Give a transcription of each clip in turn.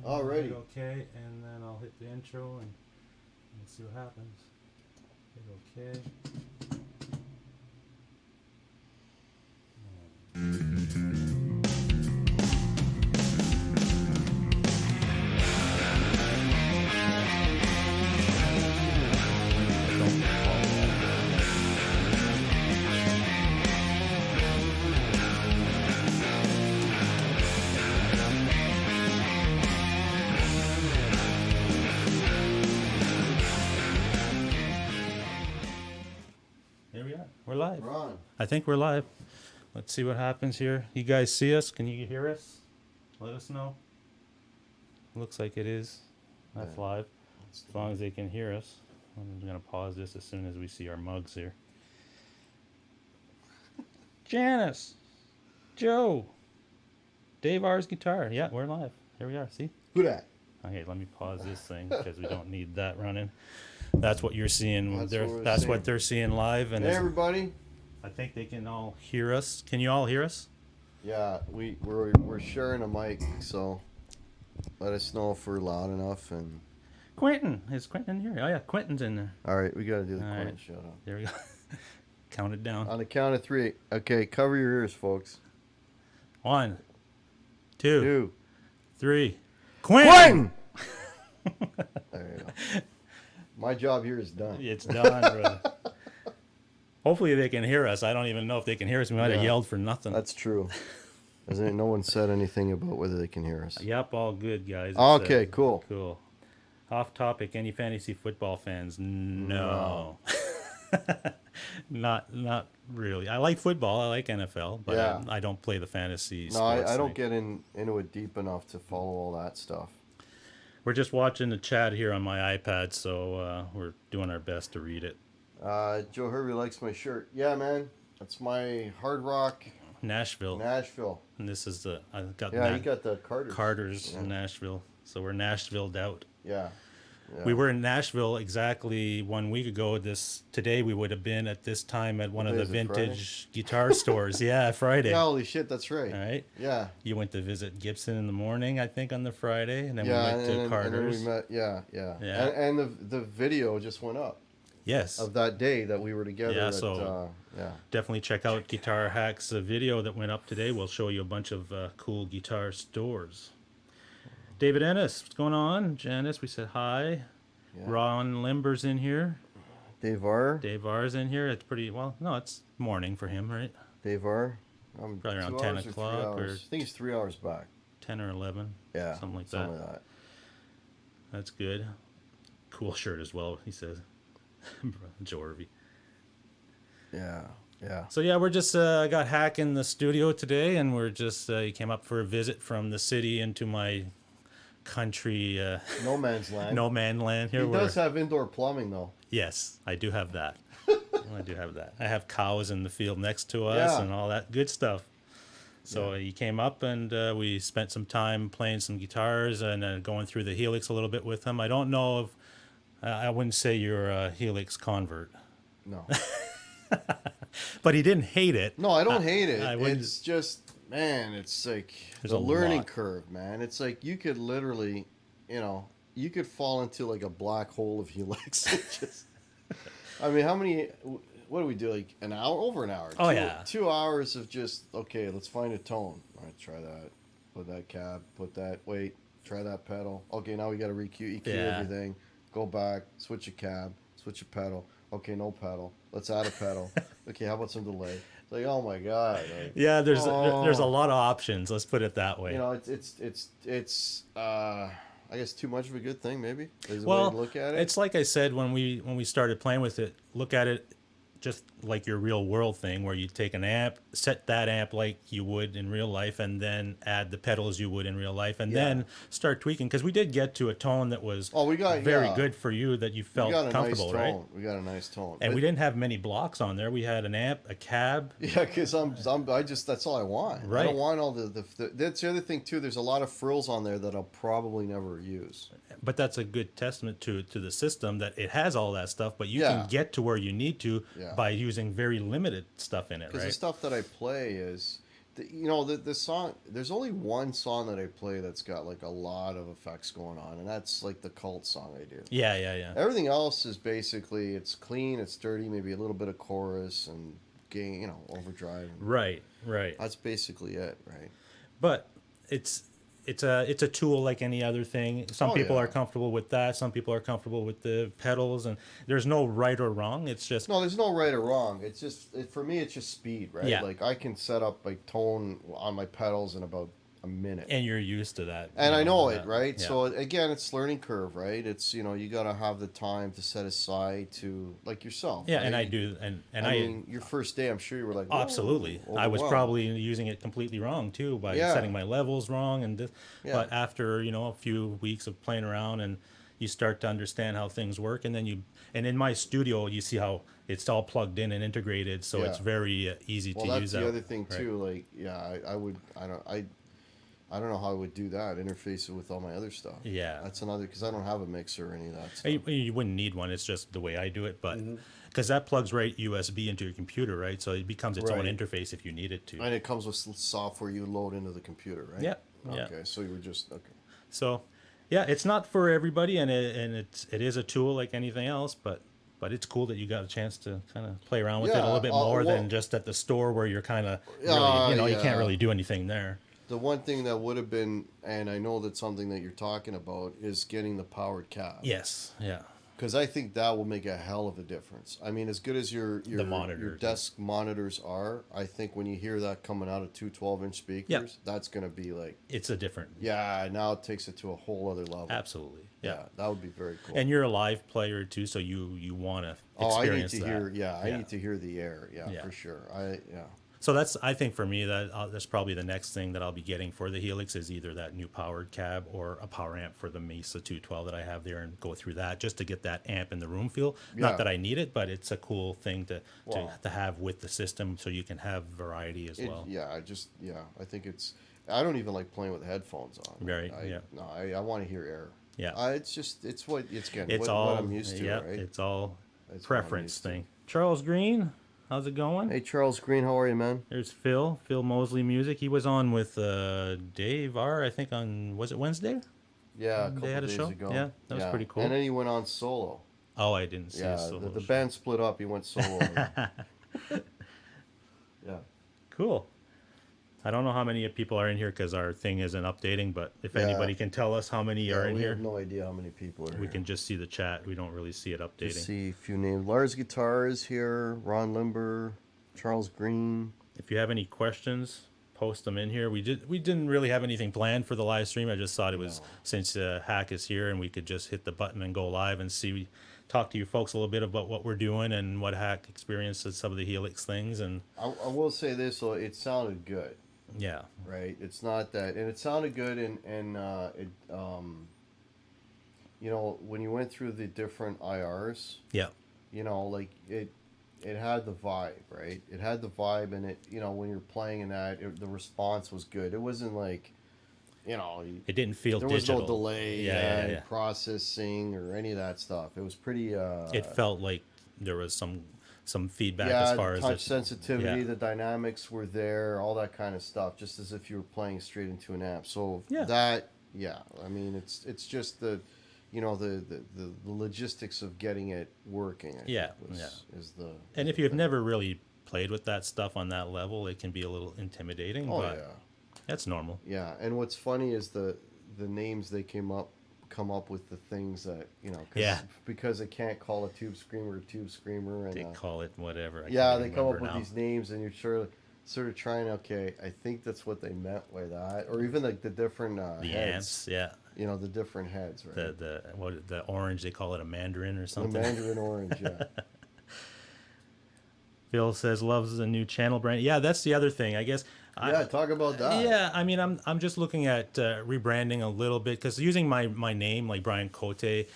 Alrighty. Okay, and then I'll hit the intro and see what happens. Hit okay. Here we are. We're live. We're on. I think we're live. Let's see what happens here. You guys see us? Can you hear us? Let us know. Looks like it is. That's live. As long as they can hear us. I'm going to pause this as soon as we see our mugs here. Janice, Joe, Dave R's guitar. Yeah, we're live. Here we are. See? Who that? Okay, let me pause this thing because we don't need that running. That's what you're seeing. That's what they're seeing live. And hey, everybody. I think they can all hear us. Can you all hear us? Yeah, we're sharing a mic, so let us know if we're loud enough. And Quentin, is Quentin in here? Oh yeah, Quentin's in there. all right, we got to do the All Quentin right. shout out. There we go. Count it down. On the count of three. Okay, cover your ears, folks. 1, 2, 2. 3. Quentin! There you go. My job here is done. It's done, brother. Hopefully they can hear us. I don't even know if they can hear us. We might have yelled for nothing. That's true. No one said anything about whether they can hear us. Yep, all good, guys. It's, Okay, cool. Cool. Off topic. Any fantasy football fans? No. Not really. I like football. I like NFL, but Yeah. I don't play the fantasy. No, sports I don't thing. get into it deep enough to follow all that stuff. We're just watching the chat here on my iPad, so we're doing our best to read it. Joe Hervey likes my shirt. Yeah, man. That's my Hard Rock Nashville. And this is I got you got the Carter's in Nashville. So we're Nashville'd out. Yeah. We were in Nashville exactly 1 week ago. Today we would have been at this time at one of the vintage guitar stores. Yeah, Friday. Yeah, holy shit, that's right. All right. Yeah. You went to visit Gibson in the morning, I think, on the Friday, and then we went to Carter's. And then we met, And the video just went up. Yes. Of that day that we were together. Yeah, definitely check out Guitar Hack's video that went up today. We'll show you a bunch of cool guitar stores. David Ennis, what's going on? Janice, we said hi. Yeah. Ron Limber's in here. Dave R. Dave R's in here. It's pretty, no, it's morning for him, right? Dave R. Probably around 10 o'clock. I think he's 3 hours back. 10 or 11. Yeah. Something like that. That's good. Cool shirt as well, he says. Joe Irvy. Yeah. So yeah, we're just got Hack in the studio today, and we're just he came up for a visit from the city into my country. No man's land. No man land here. He does have indoor plumbing though. Yes, I do have that. I have cows in the field next to us and all that good stuff. So he came up and we spent some time playing some guitars and going through the Helix a little bit with him. I don't know if I wouldn't say you're a Helix convert. No. But he didn't hate it. No, I don't hate it. It's just, man, it's like the learning curve, man. It's like you could literally, you could fall into like a black hole of Helix. I mean, what do we do? Like an hour? Over an hour. Oh, 2 hours of just, okay, let's find a tone. All right, try that. Put that cab, try that pedal. Okay, now we got to EQ everything. Go back, switch a cab, switch a pedal. Okay, no pedal. Let's add a pedal. Okay, how about some delay? It's like, oh my god. Like, there's a lot of options. Let's put it that way. It's I guess too much of a good thing. Maybe. Is a way to look at it. It's like I said when we started playing with it. Look at it just like your real world thing, where you take an amp, set that amp like you would in real life, and then add the pedals you would in real life, and then start tweaking. Because we did get to a tone that was very good for you, that you felt comfortable, right? We got a nice tone, and we didn't have many blocks on there. We had an amp, a cab. Yeah, because that's all I want. Right. I don't want all that's the other thing too. There's a lot of frills on there that I'll probably never use. But that's a good testament to the system, that it has all that stuff, but you can get to where you need to by using very limited stuff in it, right? Because the stuff that I play is, the song. There's only one song that I play that's got like a lot of effects going on, and that's like the cult song I do. Yeah, yeah, yeah. Everything else is basically it's clean, it's dirty, maybe a little bit of chorus and gain, overdrive. Right, right. That's basically it, right? But it's it's a tool like any other thing. Some Oh people yeah. are comfortable with that. Some people are comfortable with the pedals, and there's no right or wrong. It's just No, there's no right or wrong. It's just for me, it's just speed, right? Yeah. Like I can set up like tone on my pedals in about a minute. and you're used to that. And you I know that. it, right? Yeah. So again, it's learning curve, right? It's you got to have the time to set aside to like yourself. Yeah, right? and I do, and I mean, your first day, I'm sure you were like, "Whoa," absolutely. I was overwhelmed. probably using it completely wrong too by Yeah. setting my levels wrong and this. Yeah. But after, a few weeks of playing around and you start to understand how things work, and then and in my studio you see how it's all plugged in and integrated, so it's Yeah. very easy Well, to that's use the that. other thing right? too. Like, yeah, I don't know how I would do that. Interface it with all my other stuff. Yeah. That's another because I don't have a mixer or any of that stuff. You wouldn't need one. It's just the way I do it, but Mm-hmm. because that plugs right USB into your computer, right? So it becomes its own Right. interface if you need it to. And it comes with software you load into the computer, right? Yeah, yeah. Okay, so you would just okay. So, yeah, it's not for everybody, and it is a tool like anything else, but it's cool that you got a chance to kind of play around with it a Yeah, little bit more well- than just at the store where you're kind of really, you can't yeah. really do anything there. The one thing that would have been, and I know that's something that you're talking about, is getting the powered cab. Yes, yeah, Because I think that will make a hell of a difference. I mean, as good as your monitor, desk monitors are, I think when you hear that coming out of two 12-inch speakers, that's going to be like, it's a different. yeah, now it takes it to a whole other level. Absolutely, yeah. That would be very cool. And you're a live player too, so you want to I need experience to that. hear, I need to hear the air, Yeah. for sure. So I think for me that's probably the next thing that I'll be getting for the Helix is either that new powered cab or a power amp for the Mesa 212 that I have there, and go through that just to get that amp in the room feel. Yeah. Not that I need it, but it's a cool thing Wow. to have with the system, so you can have variety as well. I think it's. I don't even like playing with headphones on. Right, yeah. No, I want to hear air. Yeah. It's what it's getting. It's what I'm used to, yeah, right? it's all It's what I'm preference used to. thing. Charles Green, how's it going? Hey Charles Green, how are you, man? There's Phil Mosley Music. He was on with Dave R, I think was it Wednesday? Yeah, a couple They had a days show? ago. Yeah, that was pretty cool. And then he went on solo. Oh, I didn't see Yeah, his solo the show. band split up. He went solo. Yeah. Cool. I don't know how many people are in here because our thing isn't updating, but if Yeah. anybody can tell us how many are in we here, have no idea how many people are we here. can just see the chat. We don't really see it updating. Just see a few names. Lars Guitar is here. Ron Limber, Charles Green. If you have any questions, post them in here. We didn't really have anything planned for the live stream. I just thought it was since Hack is here and we could just hit the button and go live and talk to you folks a little bit about what we're doing and what Hack experienced at some of the Helix things. And I will say this, though, it sounded good, yeah, right? It's not that, and it sounded good, and when you went through the different IRs, yeah, like it had the vibe, right? It had the vibe, and when you're playing in that, the response was good. It wasn't like, it didn't feel there digital. was no delay Yeah. in processing or any of that stuff. It was pretty. It felt like there was some feedback yeah, as far as touch sensitivity, yeah. the dynamics were there, all that kind of stuff, just as if you were playing straight into an amp. So Yeah. I mean, it's just the logistics of getting it working. I Yeah, think is the. And if you've never really played with that stuff on that level, it can be a little intimidating. Oh but yeah. that's normal. Yeah, and what's funny is the names they come up with the things that because they can't call a tube screamer, and They call it whatever. I yeah, can't they come up remember with now. these names, and you're sort of trying. Okay, I think that's what they meant by that, or even like the different The heads. amps, yeah. The different heads, right? The orange, they call it a mandarin or The something. Mandarin orange, yeah. Phil says loves the new channel brand. Yeah, that's the other thing. I guess Yeah, talk about that. Yeah, I mean, I'm just looking at rebranding a little bit because using my name like Brian Cote, I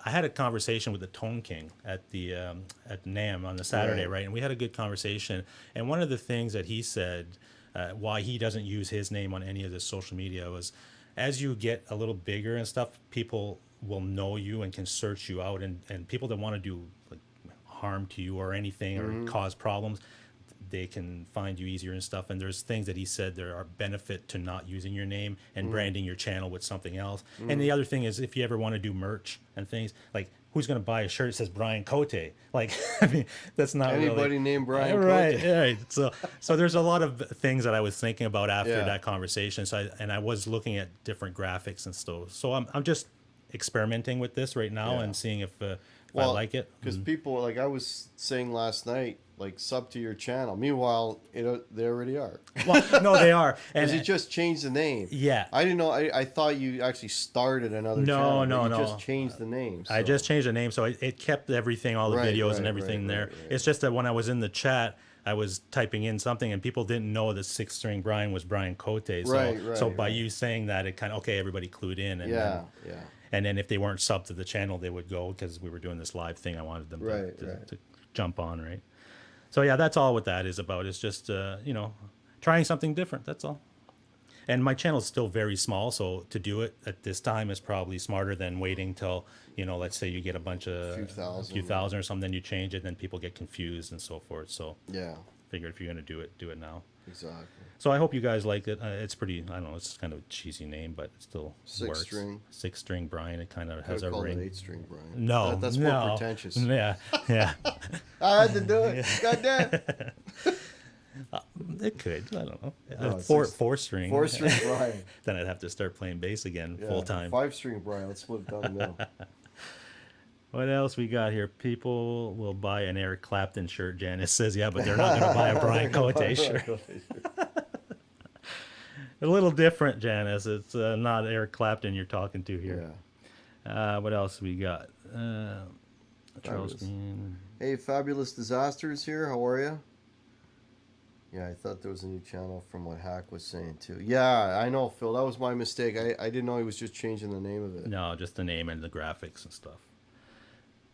had a conversation with the Tone King at the at NAMM on the Saturday, right? And we had a good conversation. And one of the things that he said why he doesn't use his name on any of the social media was, as you get a little bigger and stuff, people will know you and can search you out, and people that want to do like harm to you or anything or cause problems, they can find you easier and stuff. And there's things that he said there are benefit to not using your name and branding your channel with something else. And the other thing is, if you ever want to do merch and things, like who's going to buy a shirt that says Brian Cote? Like, I mean, that's not Anybody really, named Brian right, Cote. right. So there's a lot of things that I was thinking about after Yeah. that conversation. So I was looking at different graphics and stuff. So I'm just experimenting with this right now Yeah. and seeing if I like it. Because people, like I was saying last night, like sub to your channel. Meanwhile, they already are. Well, no, they are. Because And you just changed the name. yeah, I didn't know. I thought you actually started another No, channel. no, but no. You just changed the name. I so. just changed the name, so it kept everything, all the Right, videos right, and everything right, there. right, right. It's just that when I was in the chat, I was typing in something, and people didn't know that Six String Brian was Brian Cote. So, Right, so by right. you saying that, it kind of, okay, everybody clued in. And Yeah, then, yeah. and then if they weren't subbed to the channel, they would go, because we were doing this live thing. I wanted them Right, to right. jump on, right? So yeah, that's all what that is about. It's just trying something different. That's all. And my channel is still very small, so to do it at this time is probably smarter than waiting till let's say you get a bunch of Few few thousand or something, then you change it, then people get confused and so forth. So Yeah, figured if you're gonna do it now. exactly. So I hope you guys like it. It's pretty. I don't know. It's kind of a cheesy name, but it still Six works. string. 6-string Brian. It kind of I has would a call ring. it 8-string, Brian. No, That's no. more pretentious. Yeah, yeah. I had to do it. Goddamn. It could. I don't know. No, it's Four string. 4-string Brian. Then I'd have to start playing bass again Yeah, full time. 5-string Brian. Let's split it down the middle. What else we got here? People will buy an Eric Clapton shirt. Janice says, yeah, but they're not going to buy a Brian Cote shirt. A little different, Janice. It's not Eric Clapton you're talking to here. Yeah. What else we got? Charles Fabulous. Green. Hey, Fabulous Disasters here. How are you? Yeah, I thought there was a new channel from what Hack was saying too. Yeah, I know, Phil. That was my mistake. I didn't know he was just changing the name of it. No, just the name and the graphics and stuff.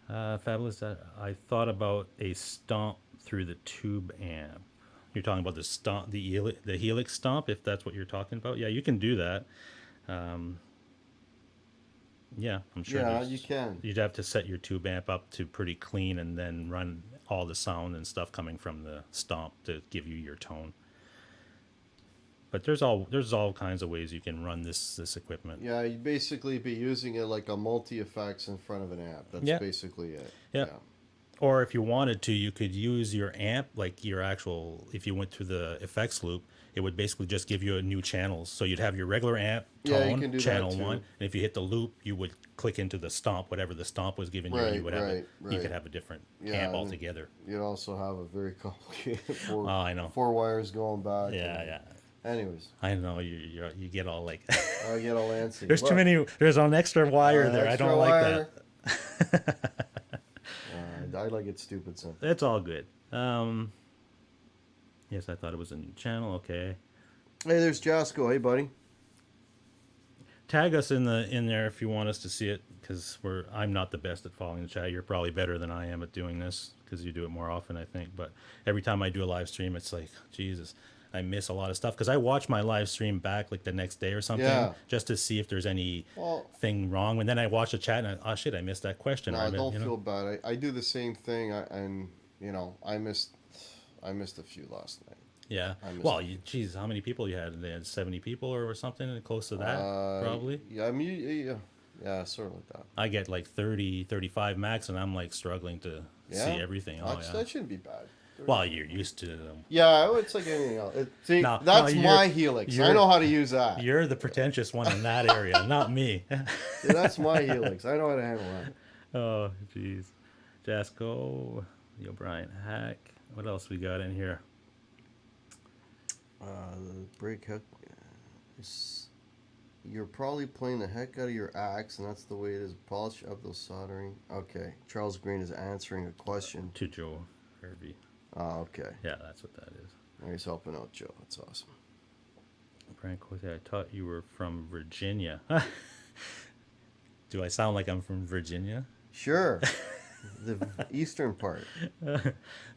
Fabulous. I thought about a stomp through the tube amp. You're talking about the stomp, the Helix stomp, if that's what you're talking about. Yeah, you can do that. Yeah, I'm sure. Yeah, you can. You'd have to set your tube amp up to pretty clean and then run all the sound and stuff coming from the stomp to give you your tone. But there's all kinds of ways you can run this equipment. Yeah, you'd basically be using it like a multi-effects in front of an amp. That's Yeah. basically it. Yeah. Or if you wanted to, you could use your amp, like your actual, if you went through the effects loop, it would basically just give you a new channels. So you'd have your regular amp, Yeah, you tone, can do that channel too. 1. And if you hit the loop, you would click into the stomp, whatever the stomp was giving you, and you would have Right, you right. could have a different Yeah, amp and altogether. You'd also have a very complicated four, I know. 4 wires going back. Yeah, and- yeah. Anyways, I know you get all like I get all antsy. there's too Look, many. There's an extra wire there. I extra don't like wire. that. I like it stupid simple. It's all good. Yes, I thought it was a new channel. Okay. Hey, there's Jasco. Hey, buddy. Tag us in there if you want us to see it, because I'm not the best at following the chat. You're probably better than I am at doing this, because you do it more often, I think. But every time I do a live stream, it's like, Jesus, I miss a lot of stuff, because I watch my live stream back like the next day or something, Yeah. just to see if there's anything Well, wrong. And then I watch the chat and oh shit, I missed that question. no, Or don't feel bad. I do the same thing, and I missed a few last night. Yeah. I missed Well, a few. geez, how many people you had? They had 70 people or something, close to that, probably. Yeah, I mean, yeah, sort of like that. I get like 30, 35 max, and I'm like struggling to see Yeah? everything. Oh, yeah. That shouldn't be bad. Well, you're used to them. Yeah, it's like anything else. See, No, that's no, my Helix. I you're- know how to use that. You're the pretentious one in that area, not me. See, that's my Helix. I know how to handle that. Oh, jeez. Jasco, the O'Brien hack. What else we got in here? The brake heck. You're probably playing the heck out of your axe, and that's the way it is. Polish up those soldering. Okay, Charles Green is answering a question. To Joe Kirby. Oh, okay. Yeah, that's what that is. He's helping out Joe. That's awesome. Brian Cote, I thought you were from Virginia. Do I sound like I'm from Virginia? Sure. The eastern part.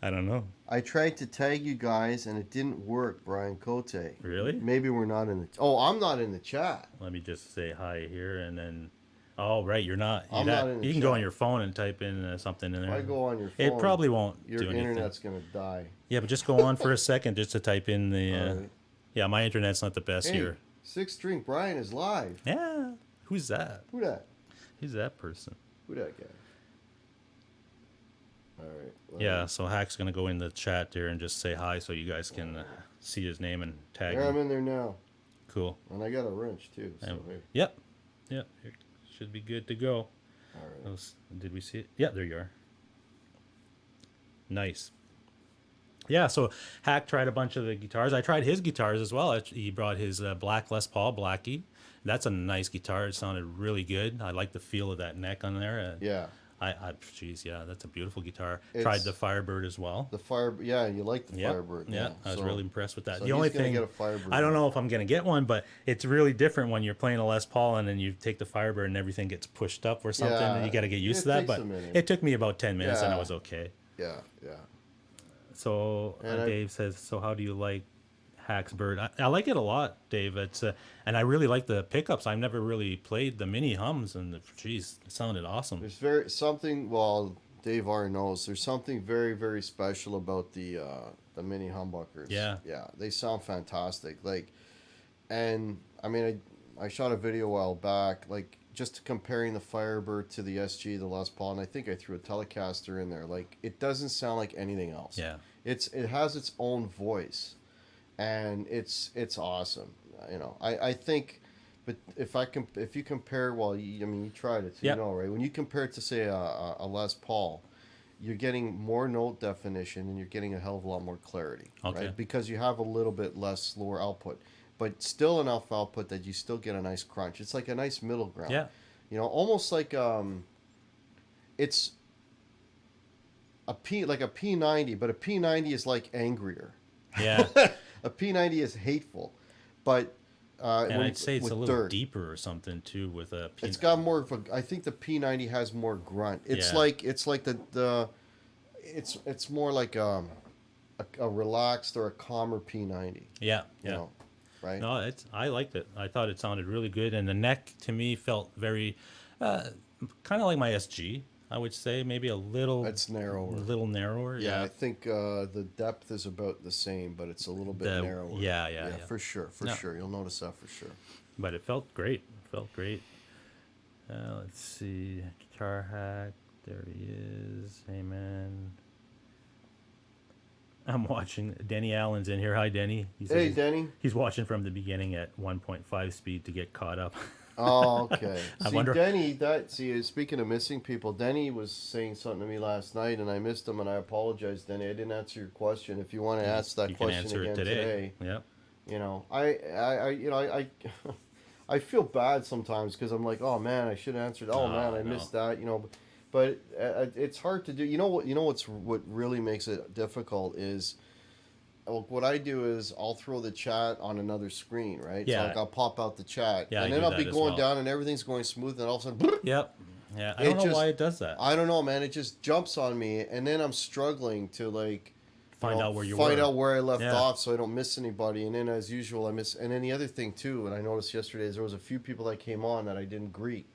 I don't know. I tried to tag you guys, and it didn't work, Brian Cote. Really? Maybe we're not in the... Oh, I'm not in the chat. Let me just say hi here, and then Oh, right. You're not. I'm not in the You can go on chat. your phone and type in something in If there. I go on your It phone, probably won't your do anything. internet's gonna die. Yeah, but just go on for a second just to type in the. All right. Yeah, my internet's not the best Hey, here. Sixth Drink Brian is live. Yeah. Who's that? Who that? Who's that person? Who that guy? All right. Yeah, so Hack's going to go in the chat there and just say hi so you guys can see his name and tag There, I'm him. in there now, Cool. and I got a wrench too. So And- hey. Yep. Yep. It should be good to go. All right. Did we see it? Yeah, there you are. Nice. Yeah, so Hack tried a bunch of the guitars. I tried his guitars as well. He brought his black Les Paul Blackie. That's a nice guitar. It sounded really good. I like the feel of that neck on there. Yeah. Geez, yeah, that's a beautiful guitar. It's- Tried the Firebird as well. The fire. Yeah, you like the Yep. Firebird. Yeah, I was So- really impressed with that. so The only he's gonna thing, get a Firebird. I don't know if I'm going to get one, but it's really different when you're playing a Les Paul and then you take the Firebird and everything gets pushed up or something. Yeah, And you got to get used it to that. takes But a minute. it took me about 10 minutes and I Yeah. was okay. Yeah. Yeah. So And Dave says, so how do you like Hack's Bird? I like it a lot, Dave. It's and I really like the pickups. I've never really played the mini hums, and geez, it sounded awesome. There's very something. Well, Dave already knows. There's something very, very special about the mini humbuckers. Yeah. Yeah. They sound fantastic. Like, and I mean, I shot a video a while back, like just comparing the Firebird to the SG, the Les Paul, and I think I threw a Telecaster in there. Like, it doesn't sound like anything else. Yeah. It has its own voice, and it's awesome. You know, I think, but if you compare, well, I mean, you tried it, so Yep. you know, right? When you compare it to say a Les Paul, you're getting more note definition and you're getting a hell of a lot more clarity, Okay. right? Because you have a little bit less lower output, but still enough output that you still get a nice crunch. It's like a nice middle ground. Yeah. You know, almost like it's a P90, but a P90 is like angrier. Yeah. A P90 is hateful, but And I'd say it's with a little dirt, deeper or something too with a it's got more of a. I think the P90 has more grunt. It's Yeah. like it's more like a relaxed or a calmer P90. Yeah. You Yeah. know, right? No, I liked it. I thought it sounded really good, and the neck to me felt very, kind of like my SG. I would say maybe a little. It's narrower. Little narrower. Yeah, I think the depth is about the same, but it's a little bit narrower. Yeah. For sure, No. sure. You'll notice that for sure. But it felt great. Let's see. Guitar Hack. There he is. Hey, man. I'm watching. Denny Allen's in here. Hi, Denny. He says Hey, Denny. He's watching from the beginning at 1.5 speed to get caught up. Oh, okay. I See, wonder- Denny, speaking of missing people, Denny was saying something to me last night, and I missed him, and I apologize, Denny. I didn't answer your question. If you want to ask that You can question answer again it today. Yep. you know, I feel bad sometimes because I'm like, oh man, I should have answered. Oh man, I no. missed that. You know, but it's hard to do. You know what? What really makes it difficult is. What I do is I'll throw the chat on another screen, right? Yeah. So like I'll pop out the chat, Yeah, I and then do I'll that be as going well. down, and everything's going smooth, and all of a sudden, Yep. Yeah. I It don't know just- why it does that. I don't know, man. It just jumps on me, and then I'm struggling to like Find out where you find were. out where I left Yeah. off, so I don't miss anybody. And then, as usual, I miss. And then the other thing too, and I noticed yesterday, is there was a few people that came on that I didn't greet,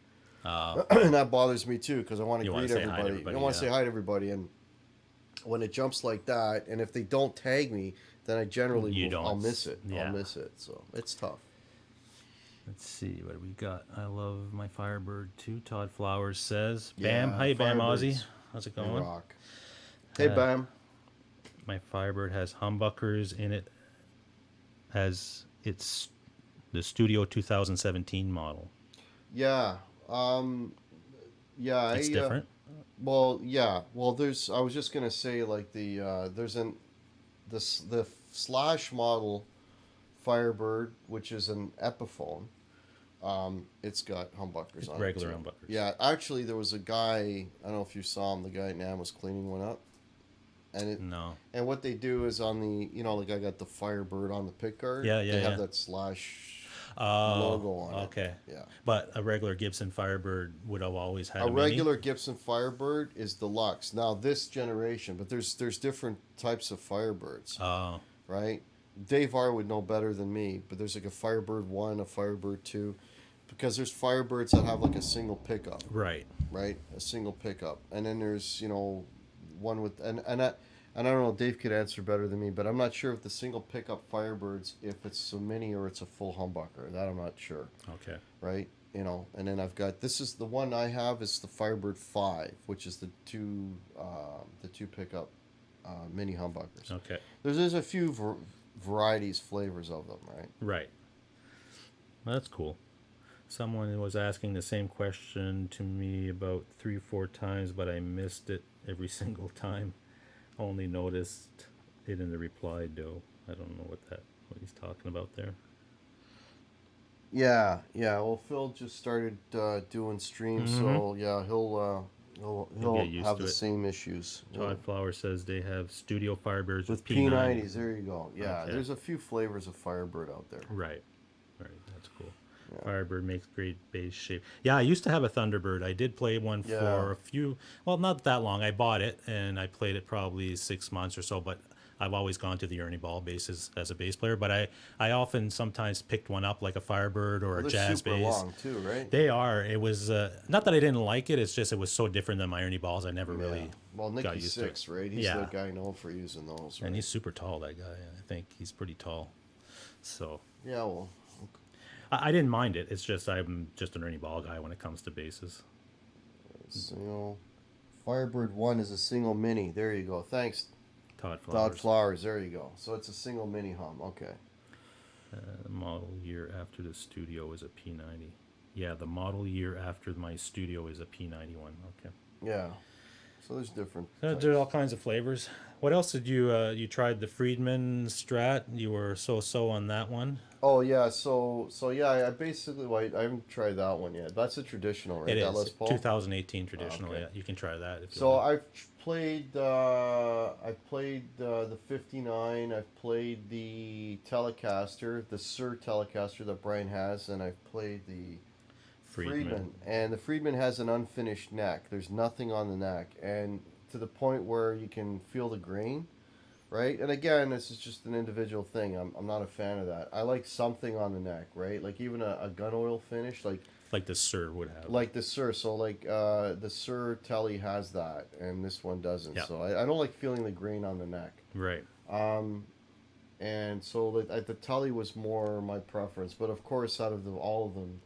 and that bothers me too because I want to You wanna greet say hi to everybody. everybody, I want to yeah. say hi to everybody, and when it jumps like that, and if they don't tag me, then I generally You don't. I'll miss it. Yeah. I'll miss it. So it's tough. Let's see what we got. I love my Firebird too. Todd Flowers says, "Bam, Yeah, hey Bam Firebirds, Ozzy, how's it They going?" rock. Hey, Bam. My Firebird has humbuckers in it. It's the Studio 2017 model. Yeah. Yeah. It's different. Well, yeah. Well, I was just gonna say like the Slash model Firebird, which is an Epiphone. It's got humbuckers on Regular it. too. humbuckers. Yeah. Actually, there was a guy. I don't know if you saw him. The guy at NAMM was cleaning one up, No. and what they do is on the like I got the Firebird on the pickguard. Yeah, yeah, They yeah. have that Slash Oh, logo on it. okay. Yeah. But a regular Gibson Firebird would have always had a mini? regular Gibson Firebird is deluxe. Now this generation, but there's different types of Firebirds, Oh, right? Dave R would know better than me, but there's like a Firebird 1, a Firebird 2. because there's Firebirds that have like a single pickup, Right. right? A single pickup, and then there's one with and I don't know. Dave could answer better than me, but I'm not sure if the single pickup Firebirds, if it's a mini or it's a full humbucker. That I'm not sure. Okay. Right? And then I've got, this is the one I have is the Firebird 5, which is the two pickup mini humbuckers. Okay. There's a few varieties, flavors of them, right? Right. Well, that's cool. Someone was asking the same question to me about 3 or 4 times, but I missed it every single time. Only noticed it in the reply, though. I don't know what he's talking about there. Yeah. Well, Phil just started doing streams, so yeah, he'll get used have to the it. same issues. Todd Flower says they have Studio Firebirds With P90s. P90s, there you go. Yeah, Okay. there's a few flavors of Firebird out there. Right. That's cool. Yeah. Firebird makes great bass shape. Yeah, I used to have a Thunderbird. I did play one for a few, well, not that long. I bought it and I played it probably 6 months or so, but I've always gone to the Ernie Ball basses as a bass player. But I often sometimes picked one up like a Firebird or a jazz super bass. long too, right? They are. It was not that I didn't like it. It's just it was so different than my Ernie Balls. I never really Well, got Nicky used Six, to it. right? He's the guy known for using those, right? And he's super tall, that guy. I think he's pretty tall. So Yeah, well, I didn't mind it. It's just I'm just an Ernie Ball guy when it comes to basses. Firebird 1 is a single mini. There you go. Thanks, Todd Flowers. Todd Flowers. There you go. So it's a single mini hum. Okay. The model year after the Studio is a P90. Yeah, the model year after my Studio is a P91. Okay. Yeah. So there's different. There's all kinds of flavors. What else did you tried the Friedman Strat? You were so on that one. Oh yeah, so yeah, I basically, well, I haven't tried that one yet. That's a traditional, right? It that is Les Paul? 2018 traditional. okay. Yeah, you can try that if you So want. I've played the 59. I've played the Telecaster, the SMEER Telecaster that Brian has, and I've played the Friedman. And the Friedman has an unfinished neck. There's nothing on the neck, and to the point where you can feel the grain, right? And again, this is just an individual thing. I'm not a fan of that. I like something on the neck, right? Like even a gun oil finish, like the SMEER would have. like the SMEER. So like the SMEER Telly has that, and this one doesn't. Yeah. So I don't like feeling the grain on the neck. Right. And so the Telly was more my preference, but of course, out of all of them,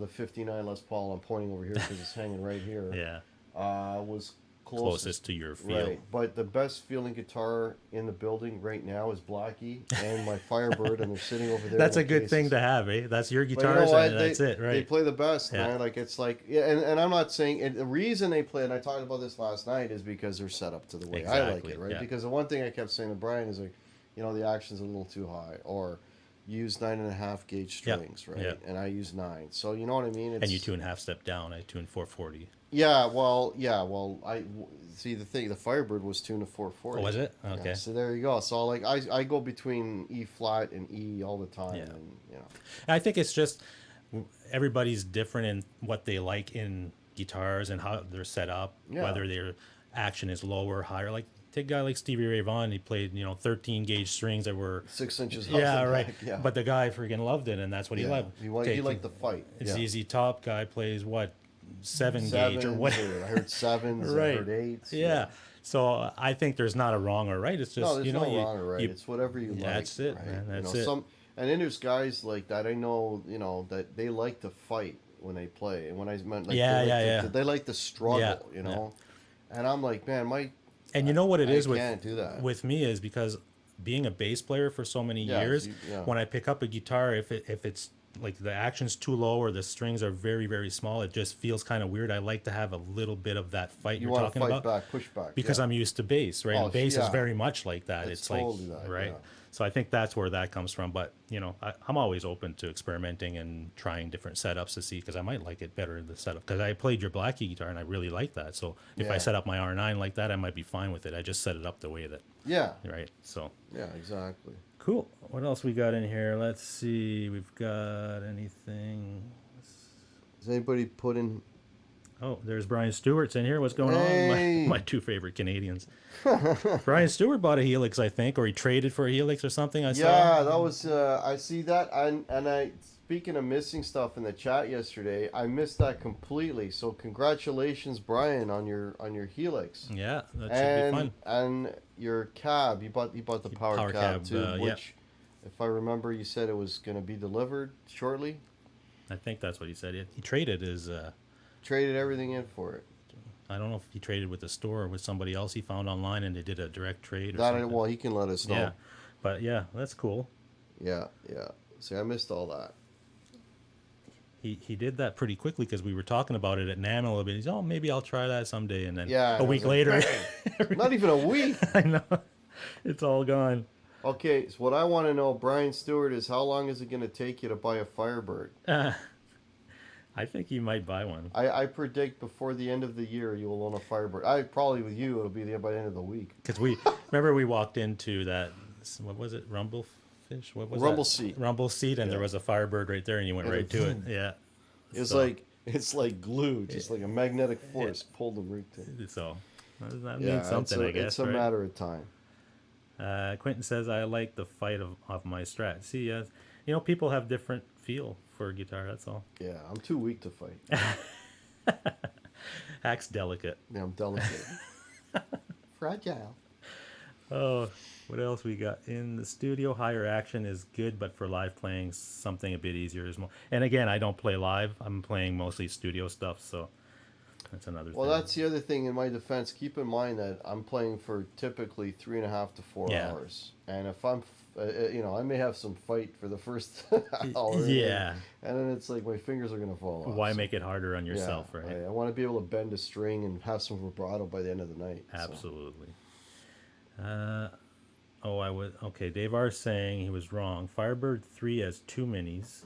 the 59 Les Paul, I'm pointing over here because it's hanging right here. Yeah. Was Closest to your feel. Right, but the best feeling guitar in the building right now is Blackie and my Firebird, and they're sitting over there. That's a in good cases. thing to have, eh? That's your But you guitars, know what? and that's it, right? They play the best, Yeah. man. Like it's like, yeah, and I'm not saying the reason they play, and I talked about this last night, is because they're set up to the way I like Exactly, it, right? yeah. Because the one thing I kept saying to Brian is like, the action's a little too high, or use 9.5 gauge strings, right? Yeah. And I use 9, so you know what I mean. It's, And you tune half step down. I tune 440. Yeah, well, I see the thing. The Firebird was tuned to 440. Oh, was it? Okay. Yeah, so there you go. So like I go between E flat and E all the time, Yeah. and I think it's just everybody's different in what they like in guitars and how they're set up, Yeah. whether their action is lower or higher. Like take a guy like Stevie Ray Vaughan, he played 13 gauge strings that were 6 inches. Off yeah, the right. neck, yeah. But the guy freaking loved it, and that's what he loved. He Taking- liked the fight. It's yeah. ZZ Top guy plays what 7 gauge or Sevens, what? I heard 7s. Right. I heard 8s. Yeah. So I think there's not a wrong or right. It's just No, there's no wrong or right. It's whatever you like. That's it, right? man. That's it. And then there's guys like that. I know, that they like to fight when they play, and when I meant like they like to struggle, Yeah. And I'm like, man, And you know what it is I can't do that. with me is because being a bass player for so many years, when I pick up a guitar, if it's like the action's too low or the strings are very, very small, it just feels kind of weird. I like to have a little bit of that fight You you're want talking to fight about back, push back. because yeah. I'm used to bass, right? Oh, And bass yeah. is very much like that. It's It's totally like that, right. yeah. So I think that's where that comes from. But I'm always open to experimenting and trying different setups to see because I might like it better in the setup. Because I played your Blackie guitar and I really like that. So if I Yeah. set up my R9 like that, I might be fine with it. I just set it up the way that Yeah. right. So Yeah, exactly. cool. What else we got in here? Let's see. We've got anything. Does anybody put in Oh, there's Brian Stewart's in here. What's going Hey. on? My two favorite Canadians. Brian Stewart bought a Helix, I think, or he traded for a Helix or something. I saw. Yeah, that was. I see that, and I. Speaking of missing stuff in the chat yesterday, I missed that completely. So congratulations, Brian, on your Helix. Yeah, that should And be fun. and your cab. You bought the power cab too, yeah. which, if I remember, you said it was going to be delivered shortly. I think that's what he said. He traded his. Traded everything in for it. I don't know if he traded with the store or with somebody else he found online, and they did a direct trade. Or That something. well, he can let us know. Yeah, but yeah, that's cool. Yeah. See, I missed all that. He did that pretty quickly because we were talking about it at NAM a little bit. He's, oh, maybe I'll try that someday, and then Yeah, a week later, Not even a week. I know, it's all gone. Okay, so what I want to know, Brian Stewart, is how long is it going to take you to buy a Firebird? I think you might buy one. I predict before the end of the year you will own a Firebird. I probably with you it'll be there by the end of the week. Because we remember we walked into that, what was it, Rumblefish? What was Rumble that? Seat. Rumble Seat, and Yeah. there was a Firebird right there, and you went And right to it. Yeah. It's like glue, just like a magnetic force pulled them right to. So that means something, I guess. It's a right? matter of time. Quentin says, I like the fight of my Strat. See, people have different feel for guitar, that's all. Yeah, I'm too weak to fight. Hack's delicate. Yeah, I'm delicate. Fragile. Oh, what else we got in the studio? Higher action is good, but for live playing, something a bit easier is more. And again, I don't play live. I'm playing mostly studio stuff, so that's another thing. Well, that's the other thing in my defense. Keep in mind that I'm playing for typically 3.5 to 4 hours, and if I'm, I may have some fight for the first hour. Yeah. And then it's like my fingers are gonna fall off. Why make it harder on yourself, yeah, right? I want to be able to bend a string and have some vibrato by the end of the night. Absolutely. Okay. Dave R saying he was wrong. Firebird 3 has 2 minis,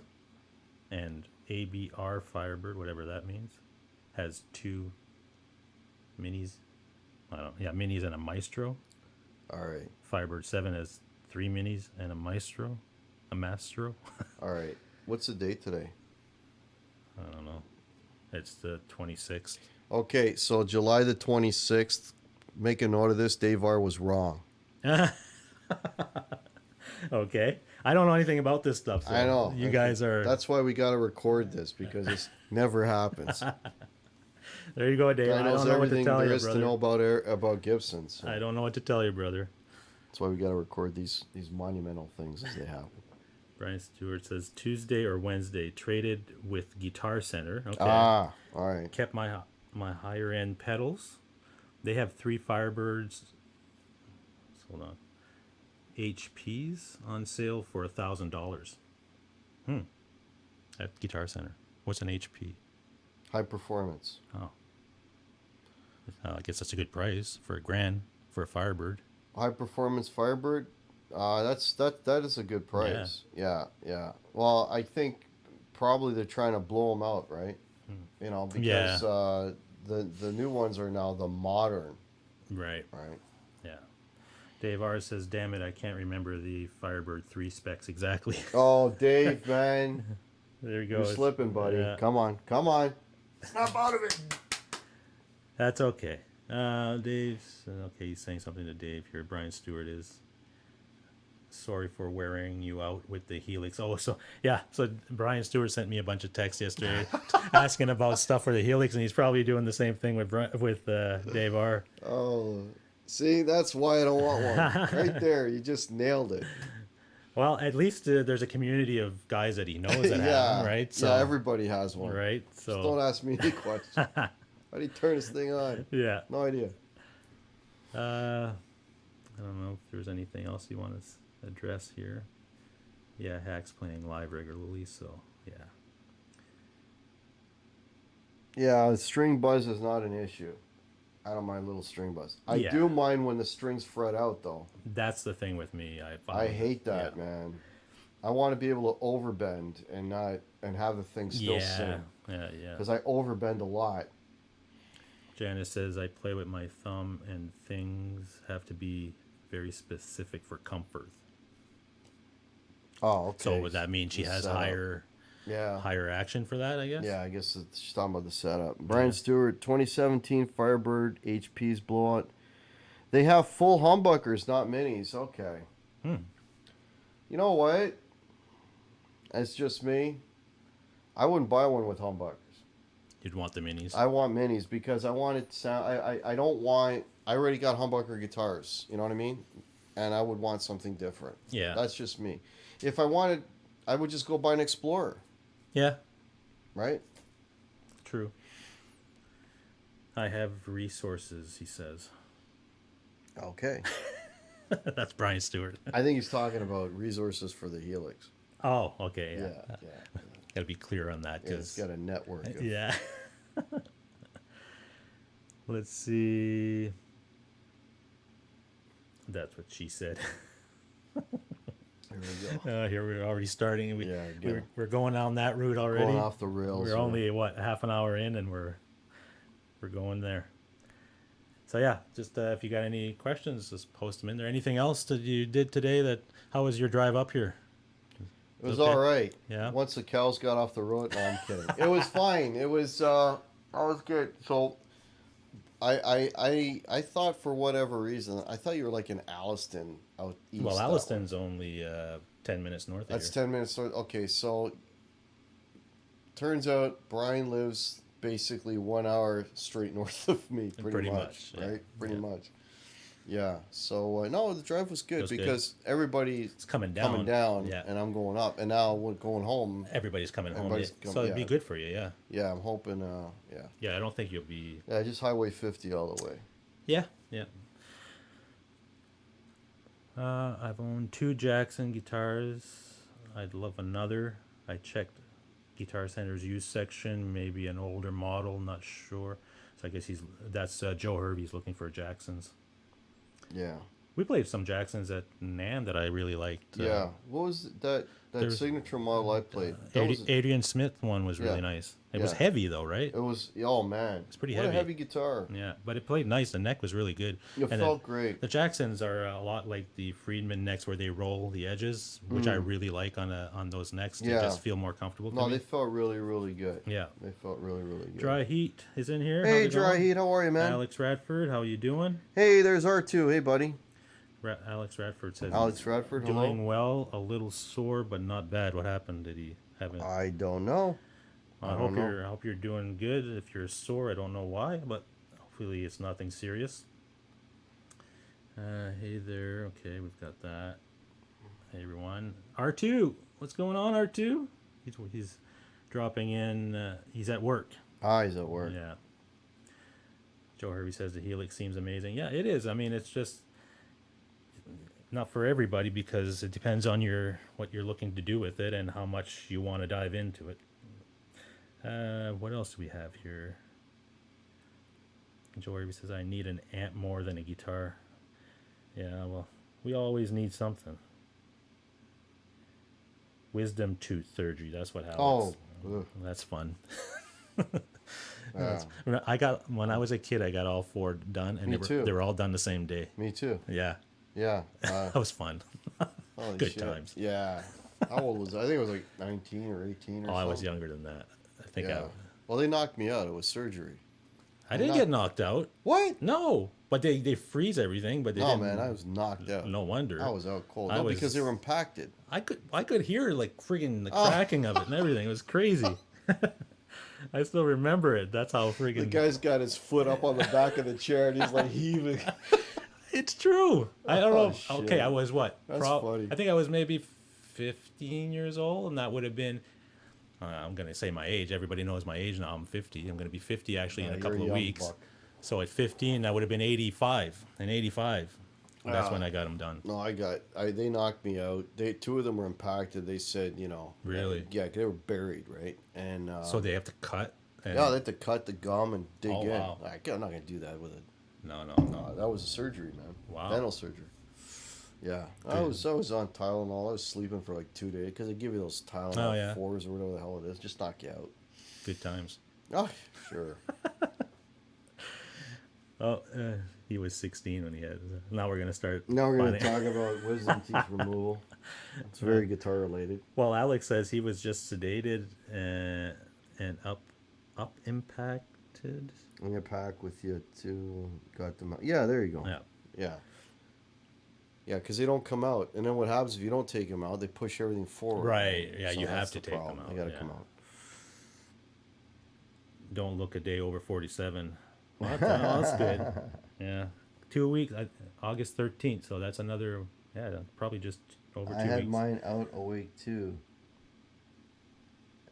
and ABR Firebird, whatever that means, has 2 minis. Minis and a Maestro. All right. Firebird 7 has 3 minis and a Maestro. All right. What's the date today? I don't know. It's the 26th. Okay, so July the 26th. Make a note of this. Dave R was wrong. Okay. I don't know anything about this stuff. So I know. You guys are. That's why we got to record this, because this never happens. There you go, Dave. Guy I knows don't know what to everything tell there you, is to brother. know about Gibson. So I don't know what to tell you, brother. that's why we got to record these monumental things as they happen. Brian Stewart says Tuesday or Wednesday. Traded with Guitar Center. Okay. Ah, all right. Kept my higher end pedals. They have 3 Firebirds. Hold on. HPs on sale for $1,000. At Guitar Center. What's an HP? High performance. Oh. I guess that's a good price for $1,000 for a Firebird. High performance Firebird. That is a good price. Yeah. Well, I think probably they're trying to blow them out, right? Because the new ones are now the modern. Right. Right. Yeah. Dave R says, "Damn it, I can't remember the Firebird 3 specs exactly." Oh, Dave, man. There you go. You're slipping, buddy. Yeah. Come on. Snap out of it. That's okay. Dave's okay. He's saying something to Dave here. Brian Stewart is sorry for wearing you out with the Helix. Oh, so Brian Stewart sent me a bunch of texts yesterday asking about stuff for the Helix, and he's probably doing the same thing with Dave R. Oh, see, that's why I don't want one. Right there, you just nailed it. Well, at least there's a community of guys that he knows that have them, right? So, yeah, everybody has one. right. So Just don't ask me any questions. How do you turn this thing on? yeah. No idea. I don't know if there's anything else you want to address here. Yeah, Hack's playing live regularly, so yeah. Yeah, string buzz is not an issue. I don't mind little string buzz. I do mind when the strings fret out, though. That's the thing with me. I hate that, man. I want to be able to overbend and have the thing still sing. Yeah. Because I overbend a lot. Janice says, I play with my thumb and things have to be very specific for comfort. Oh, okay. So would that mean she has higher Yeah. higher action for that, I guess. Yeah, I guess it's she's talking about the setup. Brian Stewart, 2017 Firebird HP's blowout. They have full humbuckers, not minis. Okay. Hmm. You know what? It's just me. I wouldn't buy one with humbuckers. You'd want the minis. I want minis because I want it to sound. I don't want. I already got humbucker guitars. You know what I mean? And I would want something different. Yeah. That's just me. If I wanted, I would just go buy an Explorer. Yeah. Right? True. I have resources, he says. Okay. That's Brian Stewart. I think he's talking about resources for the Helix. Oh, okay. Yeah. Got to be clear on that Yeah, it's because got a network. Of, yeah. Let's see. That's what she said. Here we go. Here we're already starting. Yeah, we're going down that route already. Going off the rails. We're only half an hour in, and we're going there. So yeah, just if you got any questions, just post them in there. Anything else that you did today? How was your drive up here? It was okay? all right. Yeah. Once the cows got off the road, no, I'm kidding. It was fine. It was good. So I thought for whatever reason, I thought you were like in Alliston out east. Well, Alliston's only 10 minutes north of here. That's 10 minutes north. Okay, so turns out Brian lives basically 1 hour straight north of me, pretty much, yeah. right? Pretty much. Yeah. So no, the drive was good because everybody's coming down, yeah. And I'm going up, and now when going home, everybody's coming home. Coming, so it'd be good for you, yeah. Yeah, I'm hoping. Yeah. Yeah, I don't think you'll be. Yeah, just Highway 50 all the way. Yeah. I've owned 2 Jackson guitars. I'd love another. I checked Guitar Center's used section, maybe an older model, not sure. So I guess that's Joe Hervey's looking for Jacksons. Yeah. We played some Jacksons at NAMM that I really liked. Yeah. What was that signature model I played? Adrian Smith one was really nice. It was heavy though, right? It was. Oh man, it's pretty heavy. What a heavy guitar. Yeah, but it played nice. The neck was really good. It felt great. The Jacksons are a lot like the Friedman necks, where they roll the edges, which I really like on those necks to just feel more comfortable. No, they felt really, really good. Yeah, they felt really, really good. Dry Heat is in here. Hey, Dry Heat, how are you, man? Alex Radford, how you doing? Hey, there's R2. Hey, buddy. Alex Radford says. Alex Radford, doing well. A little sore, but not bad. What happened? Did he have it? I don't know. I hope you're doing good. If you're sore, I don't know why, but hopefully it's nothing serious. Hey there. Okay, we've got that. Hey everyone. R2, what's going on, R2? He's dropping in. He's at work. He's at work. Yeah. Joe Hervey says the Helix seems amazing. Yeah, it is. I mean, it's just not for everybody because it depends on what you're looking to do with it and how much you want to dive into it. What else do we have here? Joe Hervey says I need an amp more than a guitar. Yeah, well, we always need something. Wisdom tooth surgery. That's what happens. Oh, that's fun. When I was a kid, I got all 4 done, and they were all done the same day. Me too. Yeah. Yeah. That was fun. Good times. Yeah. How old was I? I think it was like 19 or 18 or something. I was younger than that. I think. Yeah. Well, they knocked me out. It was surgery. I didn't get knocked out. What? No, but they freeze everything. But they didn't. Man, I was knocked out. No wonder. I was out cold. Because they were impacted. I could hear like friggin' the cracking of it and everything. It was crazy. I still remember it. That's how friggin'. The guy's got his foot up on the back of the chair and he's like heaving. It's true. I don't know. Shit. Okay, I was what? That's funny. I think I was maybe 15 years old, and that would have been. I'm gonna say my age. Everybody knows my age now. I'm 50. I'm gonna be 50 actually in a couple of weeks. Buck. So at 15, that would have been 85. And 85, that's when I got them done. No, they knocked me out. 2 of them were impacted. They said, Really? Yeah, they were buried, right? And so they have to cut. They have to cut the gum and dig in. Wow. I'm not gonna do that with it. No. That was a surgery, man. Wow. Dental surgery. Yeah, I was on Tylenol. I was sleeping for like 2 days because they give you those Tylenol 4s or whatever the hell it is. Just knock you out. Good times. Oh, sure. He was 16 when he had. Now we're gonna start. Now we're going to finding- talk about wisdom teeth removal. It's very guitar related. Well, Alex says he was just sedated and up impacted. I'm going to pack with you too. Got them out. Yeah, there you go. Yeah. Yeah. Yeah, because they don't come out. And then what happens if you don't take them out? They push everything forward. Right. Yeah, So you that's have to the take them problem. out. They got to yeah. come out. Don't look a day over 47. What? Oh, that's good. Yeah. 2 weeks. August 13th. So that's another. Yeah, probably just over 2 I weeks. had mine out awake too.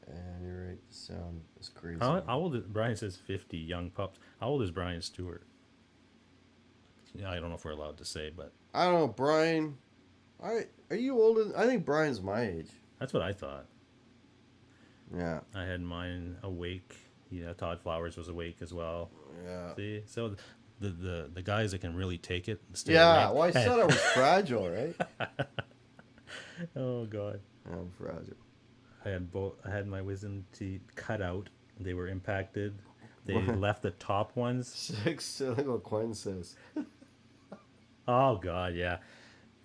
And you're right, the sound is crazy. How old is Brian? Says 50 young pups. How old is Brian Stewart? Yeah, I don't know if we're allowed to say, but I don't know, Brian. Are you older? I think Brian's my age. that's what I thought. Yeah. I had mine awake. Yeah, Todd Flowers was awake as well. Yeah. See, so the guys that can really take it. Stay Yeah. awake. Well, I said I was fragile, right? Oh God. I'm fragile. I had both. I had my wisdom teeth cut out. They were impacted. They left the top ones. 6. Look what Quinn says. Oh God, yeah.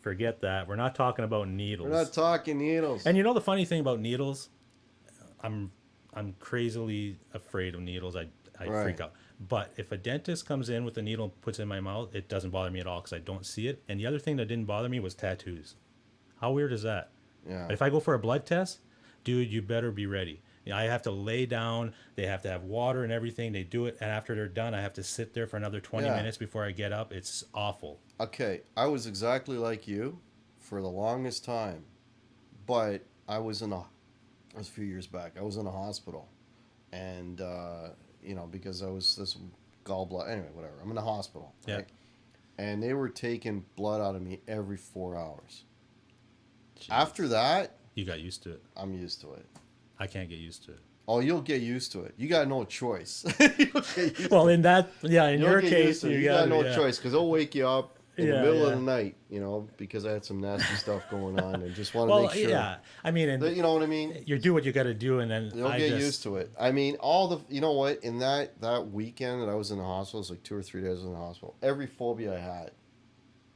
Forget that. We're not talking about needles. We're not talking needles. And you know the funny thing about needles, I'm crazily afraid of needles. I Right. freak out. But if a dentist comes in with a needle and puts it in my mouth, it doesn't bother me at all because I don't see it. And the other thing that didn't bother me was tattoos. How weird is that? Yeah. But if I go for a blood test, dude, you better be ready. You know, I have to lay down. They have to have water and everything. They do it, and after they're done, I have to sit there for another 20 Yeah. minutes before I get up. It's awful. Okay, I was exactly like you for the longest time, but I was it was a few years back. I was in a hospital, and because I was this gallbladder. Anyway, whatever. I'm in a hospital, Yeah. right? And they were taking blood out of me every 4 hours. Jeez. After that, You got used to it. I'm used to it. I can't get used to it. Oh, you'll get used to it. You got no choice. Well, in that, yeah, in You'll your get case, used to it. you You got no yeah. choice because they'll wake you up in the Yeah, middle of yeah. the night, because I had some nasty stuff going on and just want to Well, make sure. yeah. I mean, and that, you know what I mean? you do what you got to do, and then You'll get used to it. I mean, you know what? In that weekend that I was in the hospital, it was like 2 or 3 days in the hospital. Every phobia I had,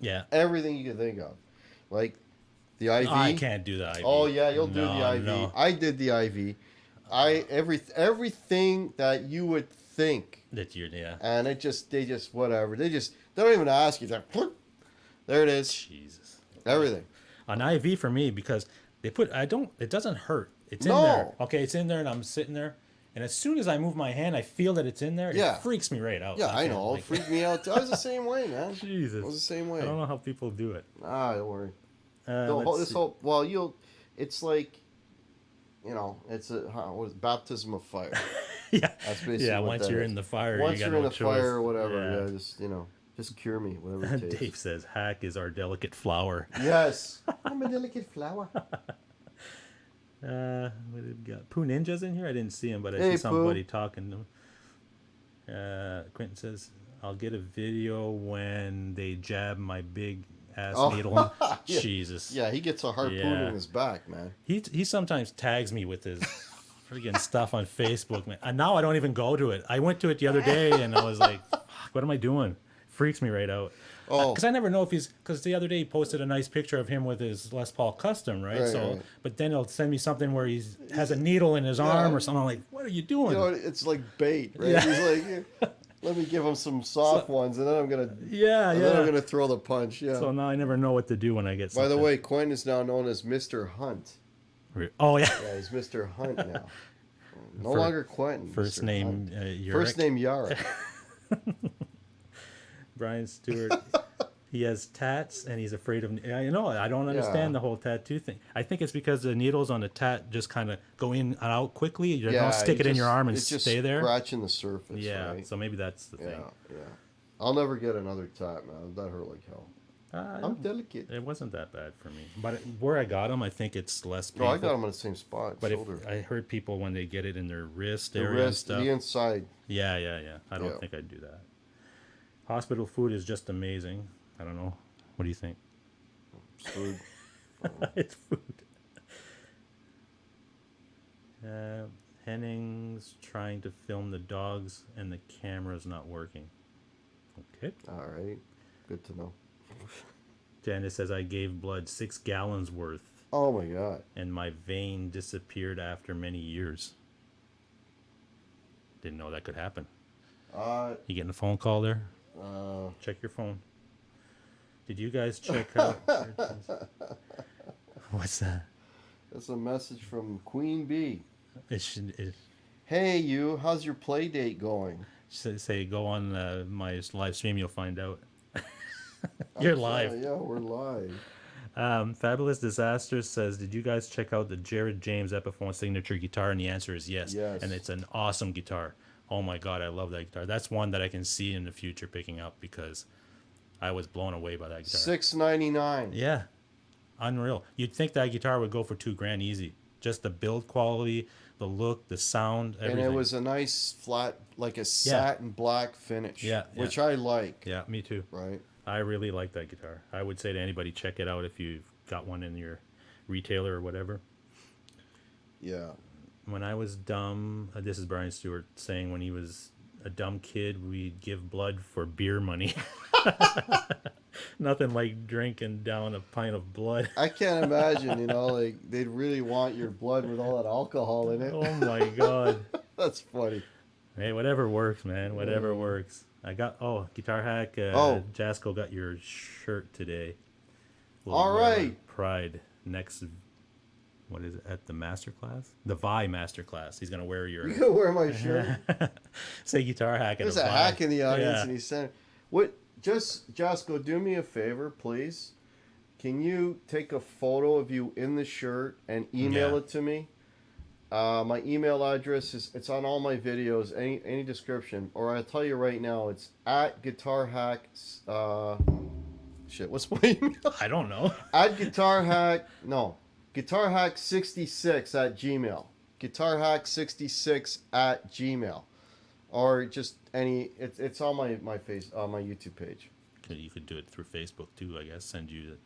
Yeah. everything you could think of, like the IV. I can't do the IV. Oh yeah, you'll do the IV. No. I did the IV. Everything that you would think, That you're, yeah. and they just whatever. They don't even ask you. They're like, there it is. Jesus. Everything. An IV for me because it doesn't hurt. It's in No. there. Okay, it's in there, and I'm sitting there, and as soon as I move my hand, I feel that it's in there. Yeah. It freaks me right out. Yeah, I can't, know. like- It freaked me out. I was the same way, man. Jesus. I was the same way. I don't know how people do it. Don't worry. Let's see. It's like, it's what is it, baptism of fire. Yeah. That's basically Yeah, what once that you're is. in the fire, Once you got you're in no the choice. fire or whatever, just cure me, whatever it takes. Dave says, "Hack is our delicate flower." Yes. I'm a delicate flower. What did we got? Pooh Ninja's in here. I didn't see him, but I Hey, see somebody talking to him. Quentin says, "I'll get a video when they jab my big ass needle." In. Yeah. Jesus. Yeah, he gets a harpoon Yeah. in his back, man. He sometimes tags me with his friggin' stuff on Facebook, man. And now I don't even go to it. I went to it the other day, and I was like, "Fuck, what am I doing?" Freaks me right out. Oh. Because I never know if because the other day he posted a nice picture of him with his Les Paul Custom, right? Right. But then he'll send me something where he has a needle in his arm or something. I'm like, what are you doing? It's like bait, right? Yeah. He's like, let me give him some soft ones, and then I'm gonna yeah. gonna throw the punch. Yeah. So now I never know what to do when I get By something. the way, Quinn is now known as Mr. Hunt. Oh, yeah. Yeah, he's Mr. Hunt now. No Fir- longer Quentin. First Mr. name, Hunt. Yurick. First name Yara. Brian Stewart. He has tats and he's afraid of. I know. I don't understand the whole tattoo thing. I think it's because the needles on the tat just kind of go in and out quickly. You don't stick it in your arm and it's just stay there. scratching the surface. Yeah. Right? So maybe that's the thing. Yeah. I'll never get another tat, man. That hurt like hell. I'm delicate. It wasn't that bad for me. But where I got them, I think it's less No, painful. I got them on the same spot. But shoulder. I heard people when they get it in their wrist The area and wrist, stuff. the inside. Yeah. I don't Yeah. think I'd do that. Hospital food is just amazing. I don't know. What do you think? Food. It's food. Henning's trying to film the dogs and the camera's not working. Okay. All right. Good to know. Janice says, I gave blood 6 gallons worth, Oh my God. and my vein disappeared after many years. Didn't know that could happen. You getting a phone call there? Check your phone. Did you guys check out... What's that? That's a message from Queen Bee. It should Hey, you. How's your play date going? say go on my live stream. You'll find out. You're live. Yeah, we're live. Fabulous Disaster says, did you guys check out the Jared James Epiphone signature guitar? And the answer is yes. Yes. And it's an awesome guitar. Oh my God, I love that guitar. That's one that I can see in the future picking up because I was blown away by that guitar. $6.99. Yeah, unreal. You'd think that guitar would go for $2,000 easy. Just the build quality, the look, the sound, everything. And it was a nice flat, like a satin black finish. Yeah, which I like. Yeah, me too. Right. I really like that guitar. I would say to anybody, check it out if you've got one in your retailer or whatever. Yeah. When I was dumb, this is Brian Stewart saying when he was a dumb kid, we'd give blood for beer money. Nothing like drinking down a pint of blood. I can't imagine, like they'd really want your blood with all that alcohol in it. Oh my God. That's funny. Hey, whatever works, man. Whatever works. I got, Guitar Hack. Jasco got your shirt today. All right. Pride next, what is it, at the masterclass? The Vi masterclass. He's going to wear your... You gonna wear my shirt? Say Guitar Hack. There's a hack in the audience and he's saying, what? Just, Jasco, do me a favor, please. Can you take a photo of you in the shirt and email it to me? My email address it's on all my videos, any description, or I'll tell you right now, it's at Guitar Hack. What's my email? I don't know. At Guitar Hack 66 at Gmail. Guitar Hack 66 at Gmail, or just it's on my my YouTube page. You could do it through Facebook too, I guess. Send you the...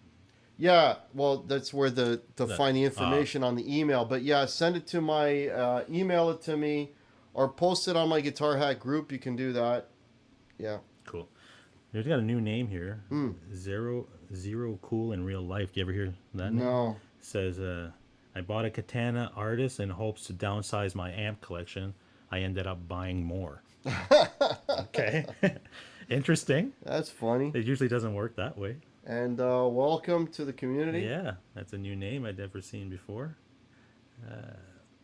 Yeah, well, that's where to find the information on the email. But yeah, send it to my, email it to me, or post it on my Guitar Hack group. You can do that. Yeah. Cool. There's got a new name here. Zero Cool in Real Life. Do you ever hear that name? No. It says, I bought a Katana Artist in hopes to downsize my amp collection. I ended up buying more. Okay. Interesting. That's funny. It usually doesn't work that way. And welcome to the community. Yeah, that's a new name I'd never seen before.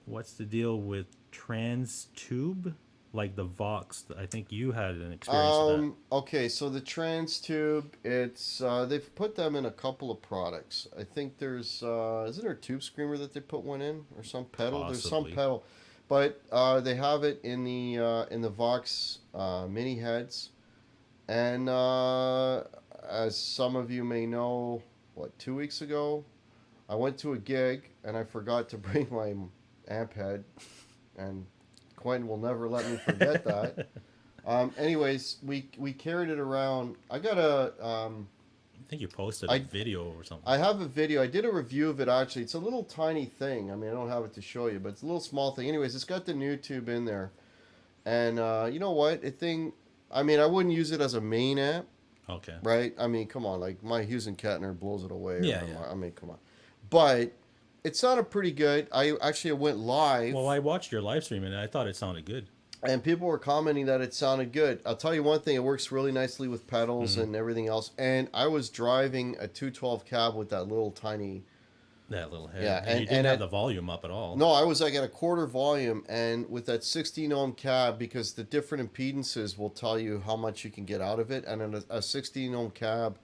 What's the deal with trans tube? Like the Vox, I think you had an experience with that. Okay, so the trans tube, it's they've put them in a couple of products. I think there's isn't there a tube screamer that they put one in, or some pedal? Possibly. There's some pedal, but they have it in the Vox mini heads, and as some of you may know, 2 weeks ago, I went to a gig and I forgot to bring my amp head, and Quentin will never let me forget that. Anyways, we carried it around. I got I think you posted a video or something. I have a video. I did a review of it, actually. It's a little tiny thing. I mean, I don't have it to show you, but it's a little small thing. Anyways, it's got the new tube in there. And you know what? I wouldn't use it as a main amp. Okay. Right? I mean, come on. Like, my Hughes and Kettner blows it away. Yeah. I mean, come on. But it sounded pretty good. I went live. Well, I watched your live stream and I thought it sounded good. And people were commenting that it sounded good. I'll tell you one thing. It works really nicely with pedals and everything else. And I was driving a 212 cab with that little tiny... That little head. Yeah. And you didn't have the volume up at all. No, I was like at a quarter volume. And with that 16 ohm cab, because the different impedances will tell you how much you can get out of it. And in a 16 ohm cab,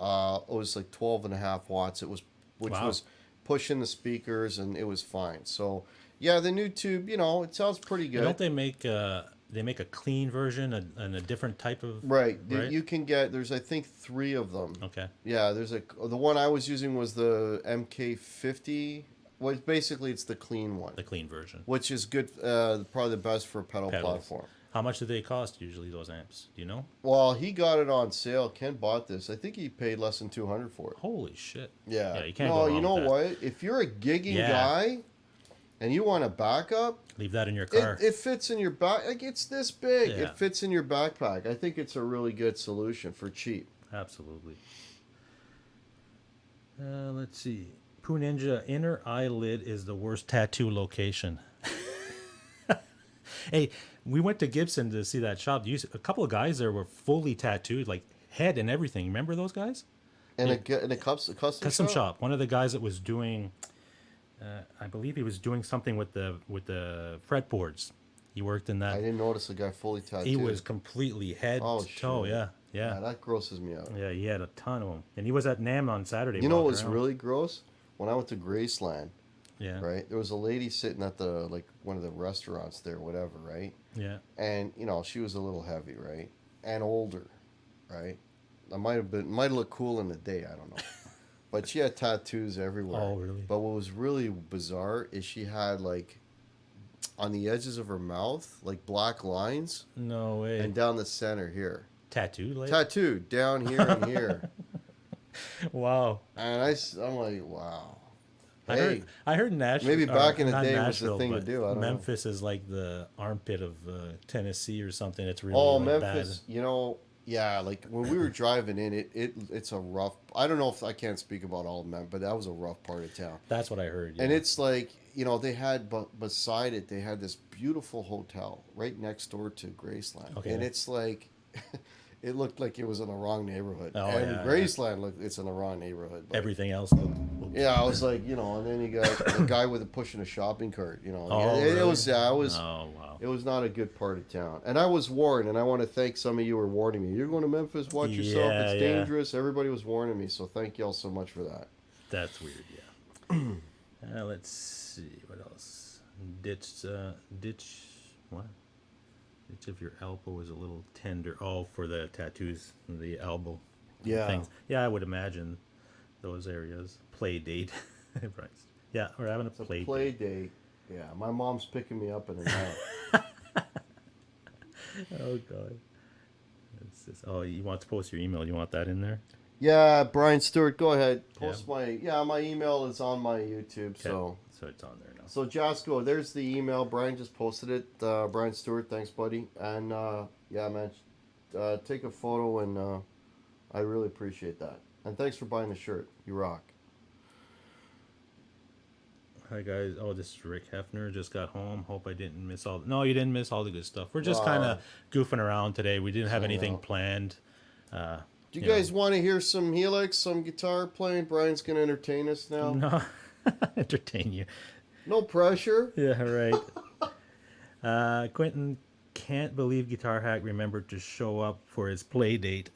it was like 12.5 watts. Which was pushing the speakers, and it was fine. So, yeah, the new tube, it sounds pretty good. Don't they make a clean version and a different type of... Right. You can get, there's I think 3 of them. Okay. Yeah, the one I was using was the MK50. Well, basically it's the clean one. The clean version. Which is good, probably the best for a pedal platform. How much do they cost usually, those amps? Do you know? Well, he got it on sale. Ken bought this. I think he paid less than $200 for it. Holy shit. Yeah. Yeah, you can't go wrong you know with that. what? If you're a gigging guy, and you want a backup, Leave that in your car. it fits in your back. Like, it's this big. Yeah. It fits in your backpack. I think it's a really good solution for cheap. Absolutely. Let's see. Poo Ninja, inner eyelid is the worst tattoo location. Hey, we went to Gibson to see that shop. A couple of guys there were fully tattooed, like head and everything. Remember those guys? And a custom Shop. One of the guys that was doing, I believe he was doing something with the fretboards. He worked in that. I didn't notice a guy fully tattooed. He was completely head to toe. shit. Yeah. Yeah, that grosses me out. Yeah, he had a ton of them, and he was at NAM on Saturday. You know what walking was around. really gross? When I went to Graceland, Yeah. right? There was a lady sitting at the like one of the restaurants there, whatever, right? Yeah. And she was a little heavy, right? And older, right? I might have looked cool in the day, I don't know. But she had tattoos everywhere. Oh, really? But what was really bizarre is she had like on the edges of her mouth, like black lines, No way. and down the center here. Tattooed, like? Tattooed down here and here. Wow. And I'm like, wow. I heard Nashville. maybe back in the not day was the Nashville, thing to but do. I don't know. Memphis is like the armpit of Tennessee or something. It's really Oh, like, Memphis, bad. yeah, like when we were driving in, it's a rough. I don't know if I can't speak about all of them, but that was a rough part of town. That's what I heard. Yeah. And it's like they had, but beside it, they had this beautiful hotel right next door to Graceland, Okay. and it's like. It looked like it was in the wrong neighborhood. Oh, and yeah, Graceland looked it's in the wrong neighborhood. But everything else. yeah, I was like, and then you got the guy with pushing a shopping cart. Oh, it really? was Oh, wow. It was not a good part of town. And I was warned, and I want to thank some of you were warning me. You're going to Memphis, watch yourself. Yeah, It's yeah. dangerous. Everybody was warning me, so thank y'all so much for that. That's weird. Yeah. Let's see what else. Ditch. What? Ditch if your elbow is a little tender. Oh, for the tattoos, the elbow. Yeah. Things. Yeah, I would imagine those areas. Play date. Right. Yeah, we're having a It's a play play date. date. Yeah, my mom's picking me up in the night. Oh God. Oh, you want to post your email? You want that in there? Yeah, Brian Stewart, go ahead. Post Yeah. my email is on my YouTube, Okay. so. So it's on there now. So Jasco, there's the email. Brian just posted it. Brian Stewart, thanks, buddy. And yeah, man, take a photo, and I really appreciate that. And thanks for buying the shirt. You rock. Hi guys. Oh, this is Rick Hefner. Just got home. Hope I didn't miss all. No, you didn't miss all the good stuff. We're just No. kind of goofing around today. We didn't have Hanging anything out. planned. Do you guys want to hear some Helix, some guitar playing? Brian's gonna entertain us now. No, entertain you. No pressure. Yeah, right. Quentin can't believe Guitar Hack remembered to show up for his play date.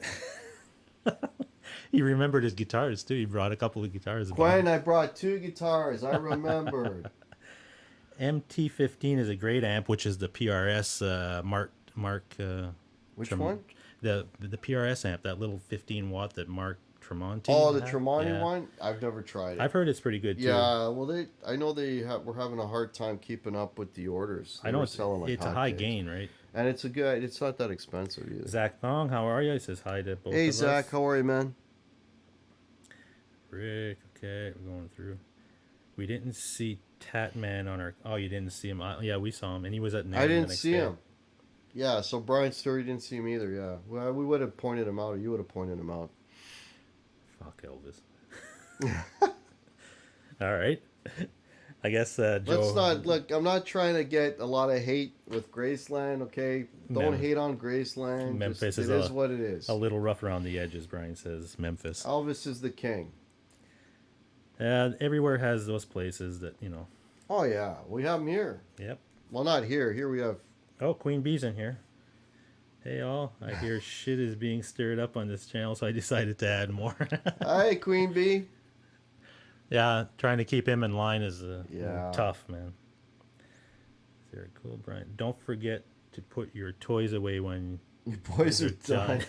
He remembered his guitars too. He brought a couple of guitars. Quinn, I brought 2 guitars. I remembered. MT15 is a great amp, which is the PRS Mark. Which one? The PRS amp, that little 15 watt that Mark Tremonti. Oh, the had. Tremonti Yeah. one. I've never tried it. I've heard it's pretty good too. Yeah, well, I know we're having a hard time keeping up with the orders. I know We're it's selling like a high hotcakes. gain, right? And it's not that expensive either. Zach Thong, how are you? He says hi to both Hey of Zach, us. how are you, man? Rick, okay, we're going through. We didn't see Tatman on our. Oh, you didn't see him. Yeah, we saw him, and he was at. I NAMM the didn't next see day. him. Yeah, so Brian Story didn't see him either. Yeah, well, we would have pointed him out, or you would have pointed him out. Fuck Elvis. All right. I guess Joe. Let's not look. I'm not trying to get a lot of hate with Graceland. Okay, don't hate on Graceland. Memphis Just, is it is what it is. a little rough around the edges. Brian says Memphis. Elvis is the king. Everywhere has those places that Oh yeah, we have him here. Yep. Well, not here. Here we have. Oh, Queen Bee's in here. Hey all, I hear shit is being stirred up on this channel, so I decided to add more. Hi, Queen Bee. Yeah, trying to keep him in line is Yeah. tough, man. Very cool, Brian. Don't forget to put your toys away when You boys are you're done.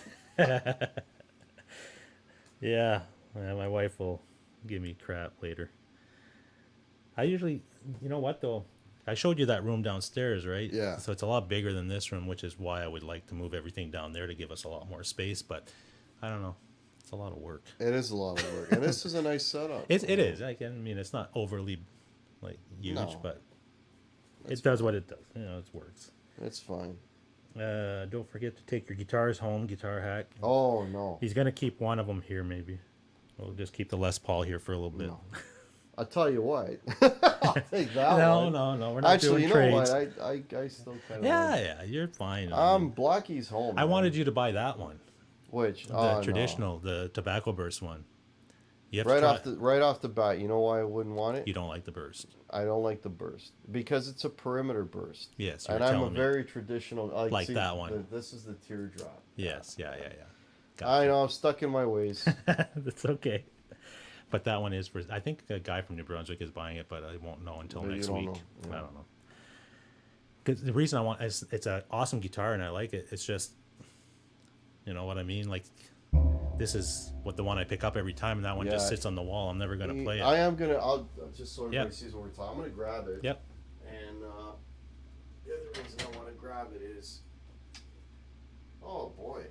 Yeah, my wife will give me crap later. I usually, you know what though? I showed you that room downstairs, right? Yeah. So it's a lot bigger than this room, which is why I would like to move everything down there to give us a lot more space. But I don't know. It's a lot of work. It is a lot of work, and this is a nice setup. It is. I mean, it's not overly like huge, No. but it does what it does. You know, it works. It's fine. Don't forget to take your guitars home, Guitar Hack. Oh, no. He's going to keep one of them here, maybe. We'll just keep the Les Paul here for a little bit. No. I'll tell you what. I'll take that one. No. We're not doing trades. Actually, you know what? I still kind of Yeah, you're fine. Blackie's home. I man. wanted you to buy that one. Which? The traditional, the tobacco burst one. You have to Right off the bat, you know why I wouldn't want it? You don't like the burst. I don't like the burst because it's a perimeter burst. Yes, and I'm a very traditional. Like that one. This is the teardrop. Yes, yeah. I know I'm stuck in my ways. That's okay. But that one is for. I think a guy from New Brunswick is buying it, but I won't know until next week. Yeah. I don't know. Because the reason I want is it's an awesome guitar and I like it. It's just, you know what I mean, like. This is what the one I pick up every time, and that one just sits on the wall. I'm never going to play it. I'll just so everybody sees what we're talking. I'm going to grab it. Yep. And the other reason I want to grab it is, oh boy.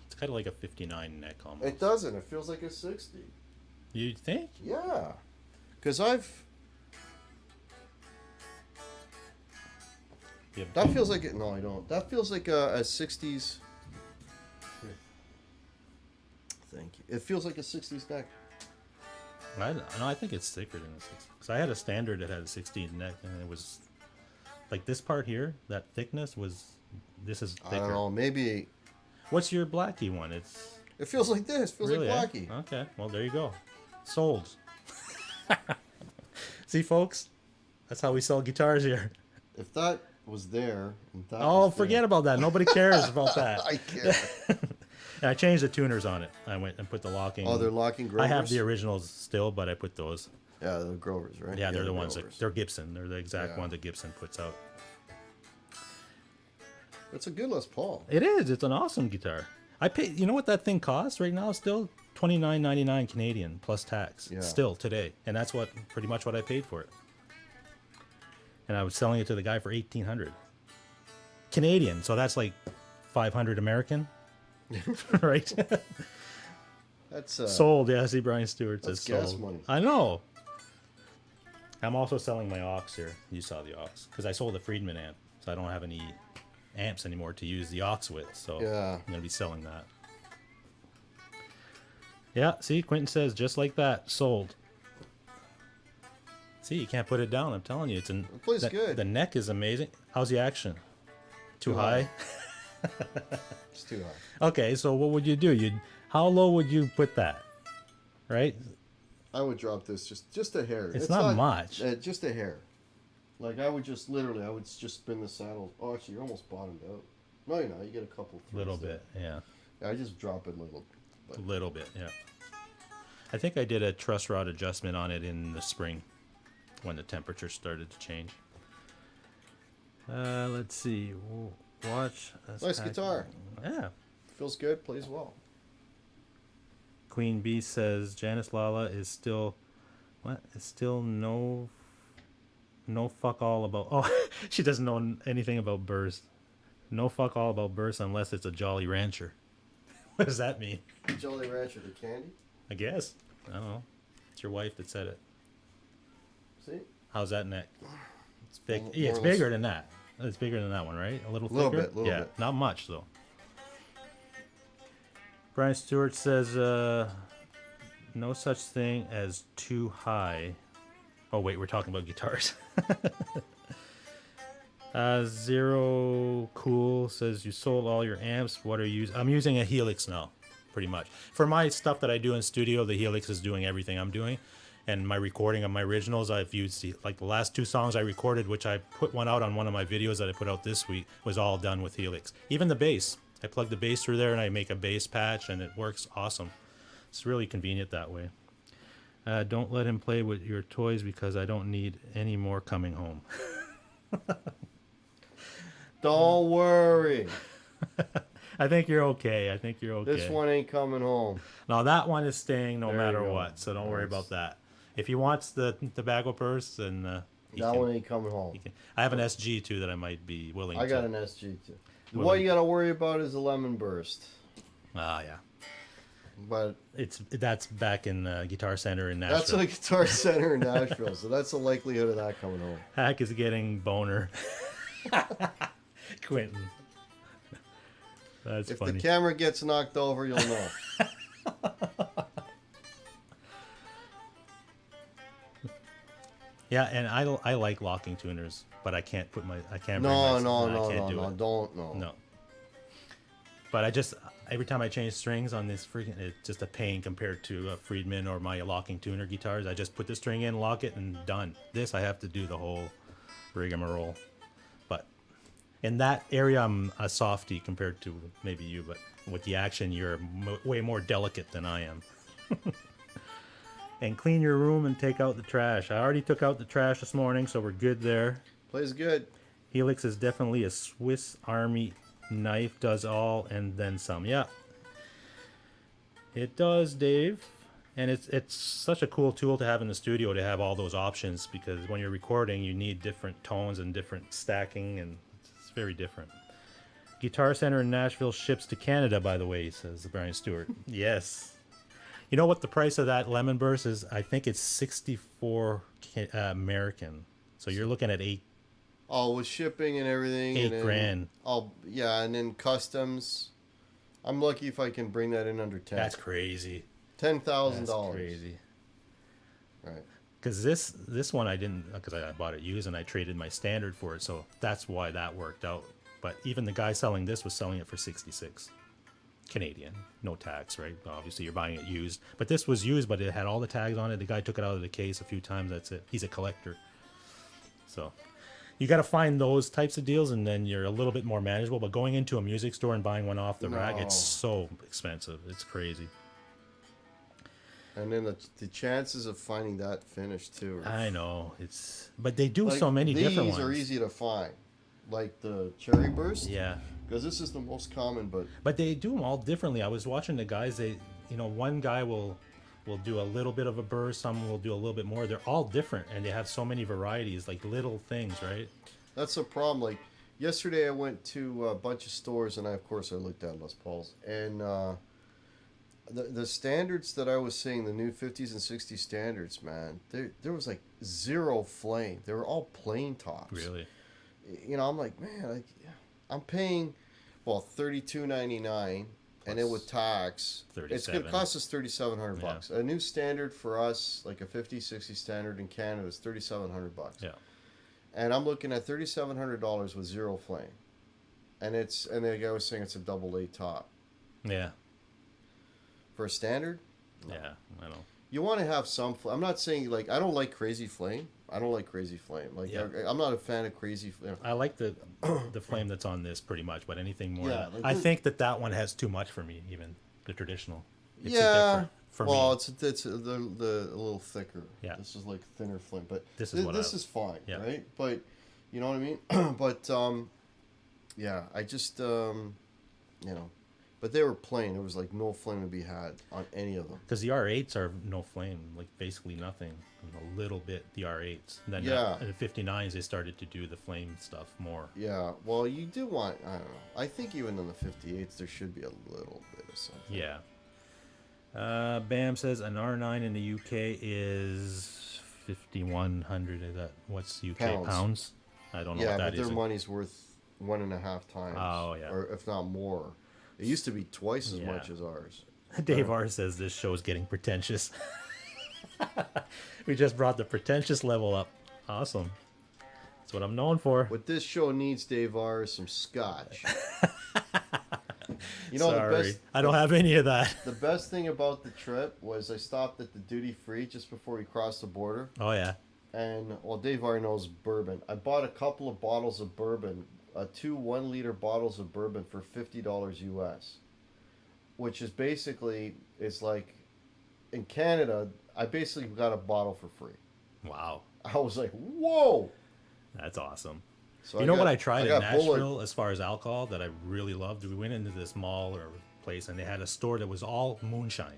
It's kind of like a 59 neck almost. It doesn't. It feels like a 60. You think? Yeah. Because that feels like it. No, I don't. That feels like a 60s. Thank you. It feels like a 60s neck. I think it's thicker than a 60s. Because I had a standard that had a 16 neck, and it was like this part here. That thickness was. This is thicker. I don't know. Maybe. What's your Blackie one? It feels like this. It feels really, like Blackie. Okay. Well, there you go. Sold. See, folks, that's how we sell guitars here. If that was there, and that forget about that. Nobody cares about that. I care. And I changed the tuners on it. I went and put the locking. Oh, they're locking Grovers? I have the originals still, but I put those. Yeah, they're Grovers, right? Yeah, they're the ones they're Gibson. They're the exact ones that Gibson puts out. It's a good Les Paul. It is. It's an awesome guitar. I pay. You know what that thing costs right now? Still $29.99 Canadian plus tax. Yeah. Still today, and that's pretty much what I paid for it. And I was selling it to the guy for $1,800 Canadian. So that's like $500 American. Right. That's sold. Yeah, see, Brian Stewart says gas sold. money. I know. I'm also selling my aux here. You saw the aux because I sold the Friedman amp, so I don't have any amps anymore to use the aux with. So I'm gonna be selling that. Yeah. See, Quentin says just like that, sold. See, you can't put it down. I'm telling you, it plays good. The neck is amazing. How's the action? Too high? It's too high. Okay, so what would you do? How low would you put that? Right? I would drop this just a hair. It's not much. Just a hair. Like I would just spin the saddle. Oh, actually, you're almost bottomed out. No, you're not. You get a couple. Little bit, yeah. I just drop it a little. A little bit, yeah. I think I did a truss rod adjustment on it in the spring when the temperature started to change. Let's see. Watch. Nice guitar. Yeah. Feels good. Plays well. Queen Bee says Janice Lala is still, what? Is still no fuck all about. Oh, she doesn't know anything about burst. No fuck all about burst unless it's a Jolly Rancher. What does that mean? Jolly Rancher, the candy? I guess. I don't know. It's your wife that said it. See? How's that neck? It's big. Yeah, it's bigger than that. It's bigger than that one, right? A little thicker? Little bit. Not much, though. Brian Stewart says, no such thing as too high. Oh, wait, we're talking about guitars. Zero Cool says, you sold all your amps. What are you using? I'm using a Helix now, pretty much. For my stuff that I do in studio, the Helix is doing everything I'm doing. And my recording of my originals, I've used, like the last 2 songs I recorded, which I put one out on one of my videos that I put out this week, was all done with Helix. Even the bass. I plug the bass through there and I make a bass patch and it works awesome. It's really convenient that way. Don't let him play with your toys because I don't need any more coming home. Don't worry. I think you're okay. This one ain't coming home. No, that one is staying no matter go. what, so don't worry about that. If he wants the tobacco purse, then that one ain't coming home. I have an SG too that I might be willing to. I got an SG too. What you got to worry about is a lemon burst. Ah, yeah. But That's back in Guitar Center in Nashville. that's at a Guitar Center in Nashville, so that's the likelihood of that coming home. Hack is getting boner. Quentin. That's If funny. the camera gets knocked over, you'll know. Yeah, and I like locking tuners, but I can't put my I can't. No, bring my, no, I no, can't no, do no, it. don't, no. No. But I just every time I change strings on this freaking, it's just a pain compared to a Friedman or my locking tuner guitars. I just put the string in, lock it, and done. This I have to do the whole rigmarole. But in that area, I'm a softie compared to maybe you. But with the action, you're way more delicate than I am. And clean your room and take out the trash. I already took out the trash this morning, so we're good there. Plays good. Helix is definitely a Swiss Army knife, does all and then some. Yeah, it does, Dave. And it's such a cool tool to have in the studio to have all those options, because when you're recording, you need different tones and different stacking, and it's very different. Guitar Center in Nashville ships to Canada, by the way, says Brian Stewart. Yes. You know what the price of that lemon burst is? I think it's 64 American. So you're looking at Oh, with shipping and everything. $8 and grand. Oh, yeah, and then customs. I'm lucky if I can bring that in under 10. That's crazy. $10,000. That's crazy. Right. Because this one I didn't, because I bought it used and I traded my standard for it, so that's why that worked out. But even the guy selling this was selling it for 66 Canadian, no tax, right? Obviously you're buying it used, but this was used, but it had all the tags on it. The guy took it out of the case a few times. That's it. He's a collector, so you got to find those types of deals, and then you're a little bit more manageable. But going into a music store and buying one off the rack, it's so expensive. It's crazy. And then the chances of finding that finish too. I know but they do Like, so many different ones. These are easy to find, like the Cherry Burst. Yeah. Because this is the most common, But they do them all differently. I was watching the guys. One guy will do a little bit of a burst. Some will do a little bit more. They're all different, and they have so many varieties, like little things, right? that's the problem. Like yesterday, I went to a bunch of stores, and of course I looked at Les Pauls, and the standards that I was seeing, the new 50s and 60s standards, man, there was like zero flame. They were all plain tops. Really? I'm like, man, I'm paying, $32.99, and then with tax, it's going to cost us $3,700. A new standard for us, like a 50, 60 standard in Canada, is $3,700. Yeah. And I'm looking at $3,700 with zero flame, and the guy was saying it's a double A top. Yeah. For a standard. No. Yeah, I know. You want to have some flame. I'm not saying like I don't like crazy flame. Like Yeah. I'm not a fan of crazy flame. I like the flame that's on this pretty much, but anything more. Yeah, I think that one has too much for me, even the traditional. It's Yeah. for Well, me. it's a little thicker. Yeah. This is like thinner flame, but This is fine, Yeah. right? But you know what I mean. But yeah, I just But they were plain. There was like no flame to be had on any of them. Because the R8s are no flame, like basically nothing. A little bit, the R8s. And then Yeah. in the 59s, they started to do the flame stuff more. Yeah. Well, you do want. I don't know. I think even in the 58s, there should be a little bit of something. Yeah. Bam says an R9 in the UK is 5,100. Is that what's UK pounds? I don't know Yeah, what that but is. their money's worth 1.5 times. Oh, yeah. Or if not more. It used to be twice as Yeah. much as ours. Dave R says this show is getting pretentious. We just brought the pretentious level up. Awesome. That's what I'm known for. What this show needs, Dave R, is some scotch. You know, Sorry, I don't have any of that. The best thing about the trip was I stopped at the duty free just before we crossed the border. Oh yeah. And Dave R knows bourbon. I bought a couple of bottles of bourbon, 2 1-liter bottles of bourbon for $50 US, which is basically, it's like in Canada, I basically got a bottle for free. Wow. I was like, whoa. That's awesome. So you know what I tried in Nashville Bullet. as far as alcohol that I really loved? We went into this mall or place and they had a store that was all moonshine.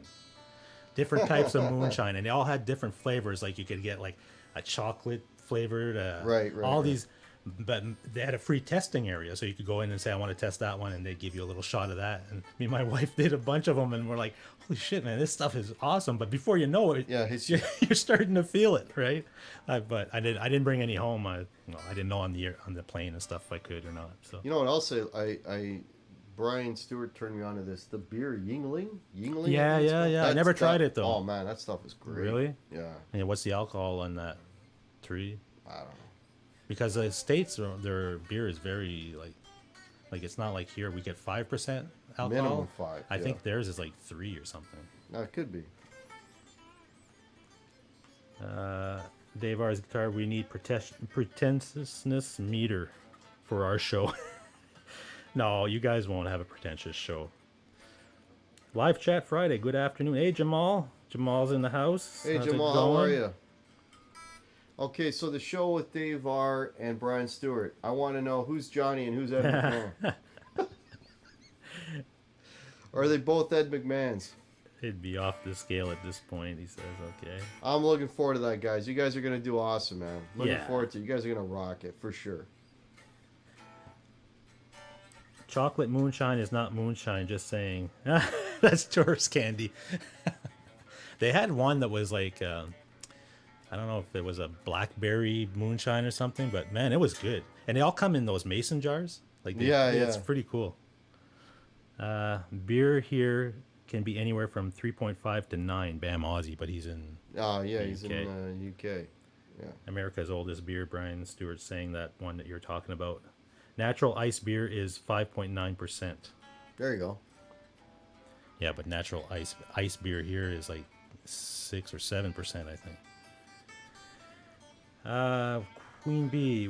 Different types of moonshine, and they all had different flavors. Like you could get like a chocolate flavored, right, all right. these But they had a free testing area, so you could go in and say, I want to test that one, and they'd give you a little shot of that. And me and my wife did a bunch of them, and we're like, holy shit, man, this stuff is awesome. But before you know it, Yeah, it hits you're, you. you're starting to feel it, right? But I didn't bring any home. I didn't know on the plane and stuff if I could or not. So You know what else? Brian Stewart turned me on to this. The beer Yingling. Yingling. Yeah, I think it's yeah, called. yeah. I never tried it, though. Oh man, that stuff is great. Really? Yeah. and what's the alcohol on that? 3? I don't know. Because the States, their beer is very like it's not like here we get 5% alcohol. Minimum 5. I think theirs is like 3 or something. No, it could be. Dave R's guitar. We need pretentiousness meter for our show. No, you guys won't have a pretentious show. Live chat Friday. Good afternoon. Hey Jamal. Jamal's in the house. Hey How's it Jamal, how are going? you? Okay, so the show with Dave R and Brian Stewart. I want to know who's Johnny and who's Ed McMahon. Or are they both Ed McMahons? It'd be off the scale at this point. He says, okay. I'm looking forward to that, guys. You guys are gonna do awesome, man. Looking Yeah. forward to it. You guys are gonna rock it for sure. Chocolate moonshine is not moonshine, just saying. That's tourist candy. They had one that was like, I don't know if it was a blackberry moonshine or something, but man, it was good. And they all come in those mason jars. It's Yeah. pretty cool. Beer here can be anywhere from 3.5 to 9. Bam Aussie, but he's in Oh yeah, he's UK. in UK. Yeah. America's oldest beer. Brian Stewart's saying that one that you're talking about. Natural ice beer is 5.9%. There you go. Yeah, but natural ice beer here is like 6 or 7%, I think. Queen Bee,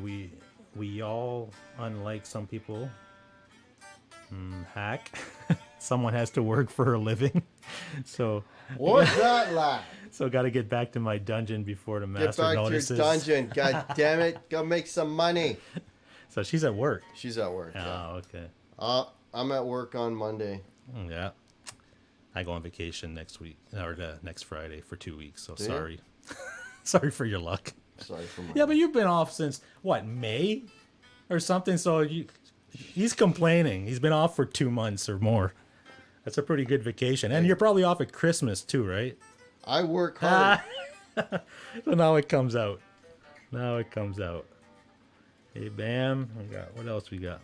we all, unlike some people, hack. Someone has to work for a living, so What's that like? so got to get back to my dungeon before the Get master back notices. to your dungeon. God damn it. Go make some money. So she's at work. She's at work. Yeah. Oh, okay. I'm at work on Monday. Yeah. I go on vacation next week or next Friday for 2 weeks. So Do you? sorry, sorry for your luck. Sorry for my. Yeah, but you've been off since what, May or something? So he's complaining. He's been off for 2 months or more. That's a pretty good vacation, and you're probably off at Christmas too, right? I work hard. So now it comes out. Now it comes out. Hey, bam. What else we got?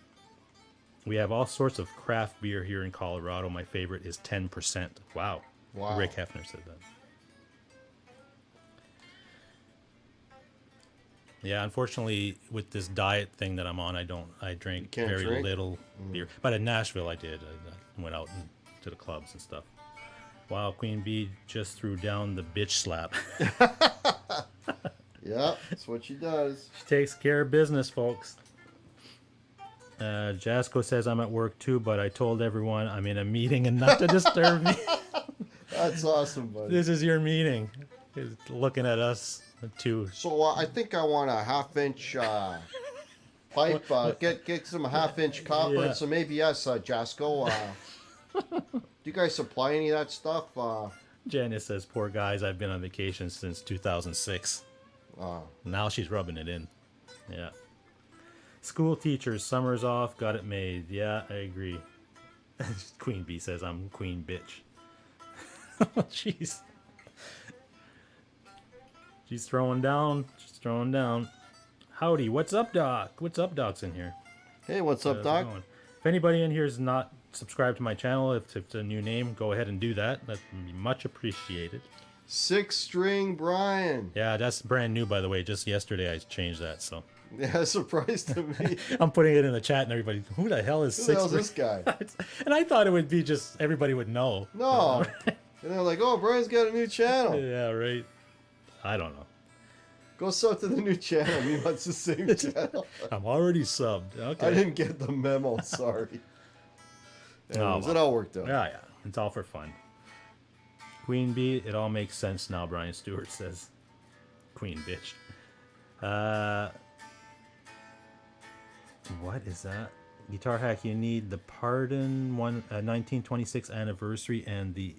We have all sorts of craft beer here in Colorado. My favorite is 10%. Wow. Wow. Rick Hefner said that. Yeah, unfortunately, with this diet thing that I'm on, I drink can't very drink? little beer. But in Nashville, I did. I went out to the clubs and stuff. Wow, Queen Bee just threw down the bitch slap. Yeah, that's what she does. She takes care of business, folks. Jasco says I'm at work too, but I told everyone I'm in a meeting and not to disturb me. That's awesome, buddy. This is your meeting. He's looking at us too. So I think I want a 1/2-inch pipe. Get some 1/2-inch copper Yeah. and some ABS, Jasco. Do you guys supply any of that stuff? Janice says, poor guys, I've been on vacation since 2006. Now she's rubbing it in. Yeah. School teachers, summer's off, got it made. Yeah, I agree. Queen Bee says, I'm queen bitch. Jeez. She's throwing down. She's throwing down. Howdy, what's up, Doc? What's up, Doc's in here? Hey, what's up, How's it Doc? going? If anybody in here is not subscribed to my channel, if it's a new name, go ahead and do that. That'd be much appreciated. 6-string Brian. Yeah, that's brand new, by the way. Just yesterday I changed that, so Yeah, surprise to me. I'm putting it in the chat, and everybody, who the hell is Who the hell's six? this guy? And I thought it would be just everybody would know. No. And they're like, oh, Brian's got a new channel. Yeah, right. I don't know. Go sub to the new channel. He wants the same channel. I'm already subbed. Okay. I didn't get the memo. Sorry. Anyways, well. it all worked out. Yeah, yeah. It's all for fun. Queen Bee, it all makes sense now, Brian Stewart says. Queen bitch. What is that? Guitar Hack, you need the Pardon 1926 anniversary and the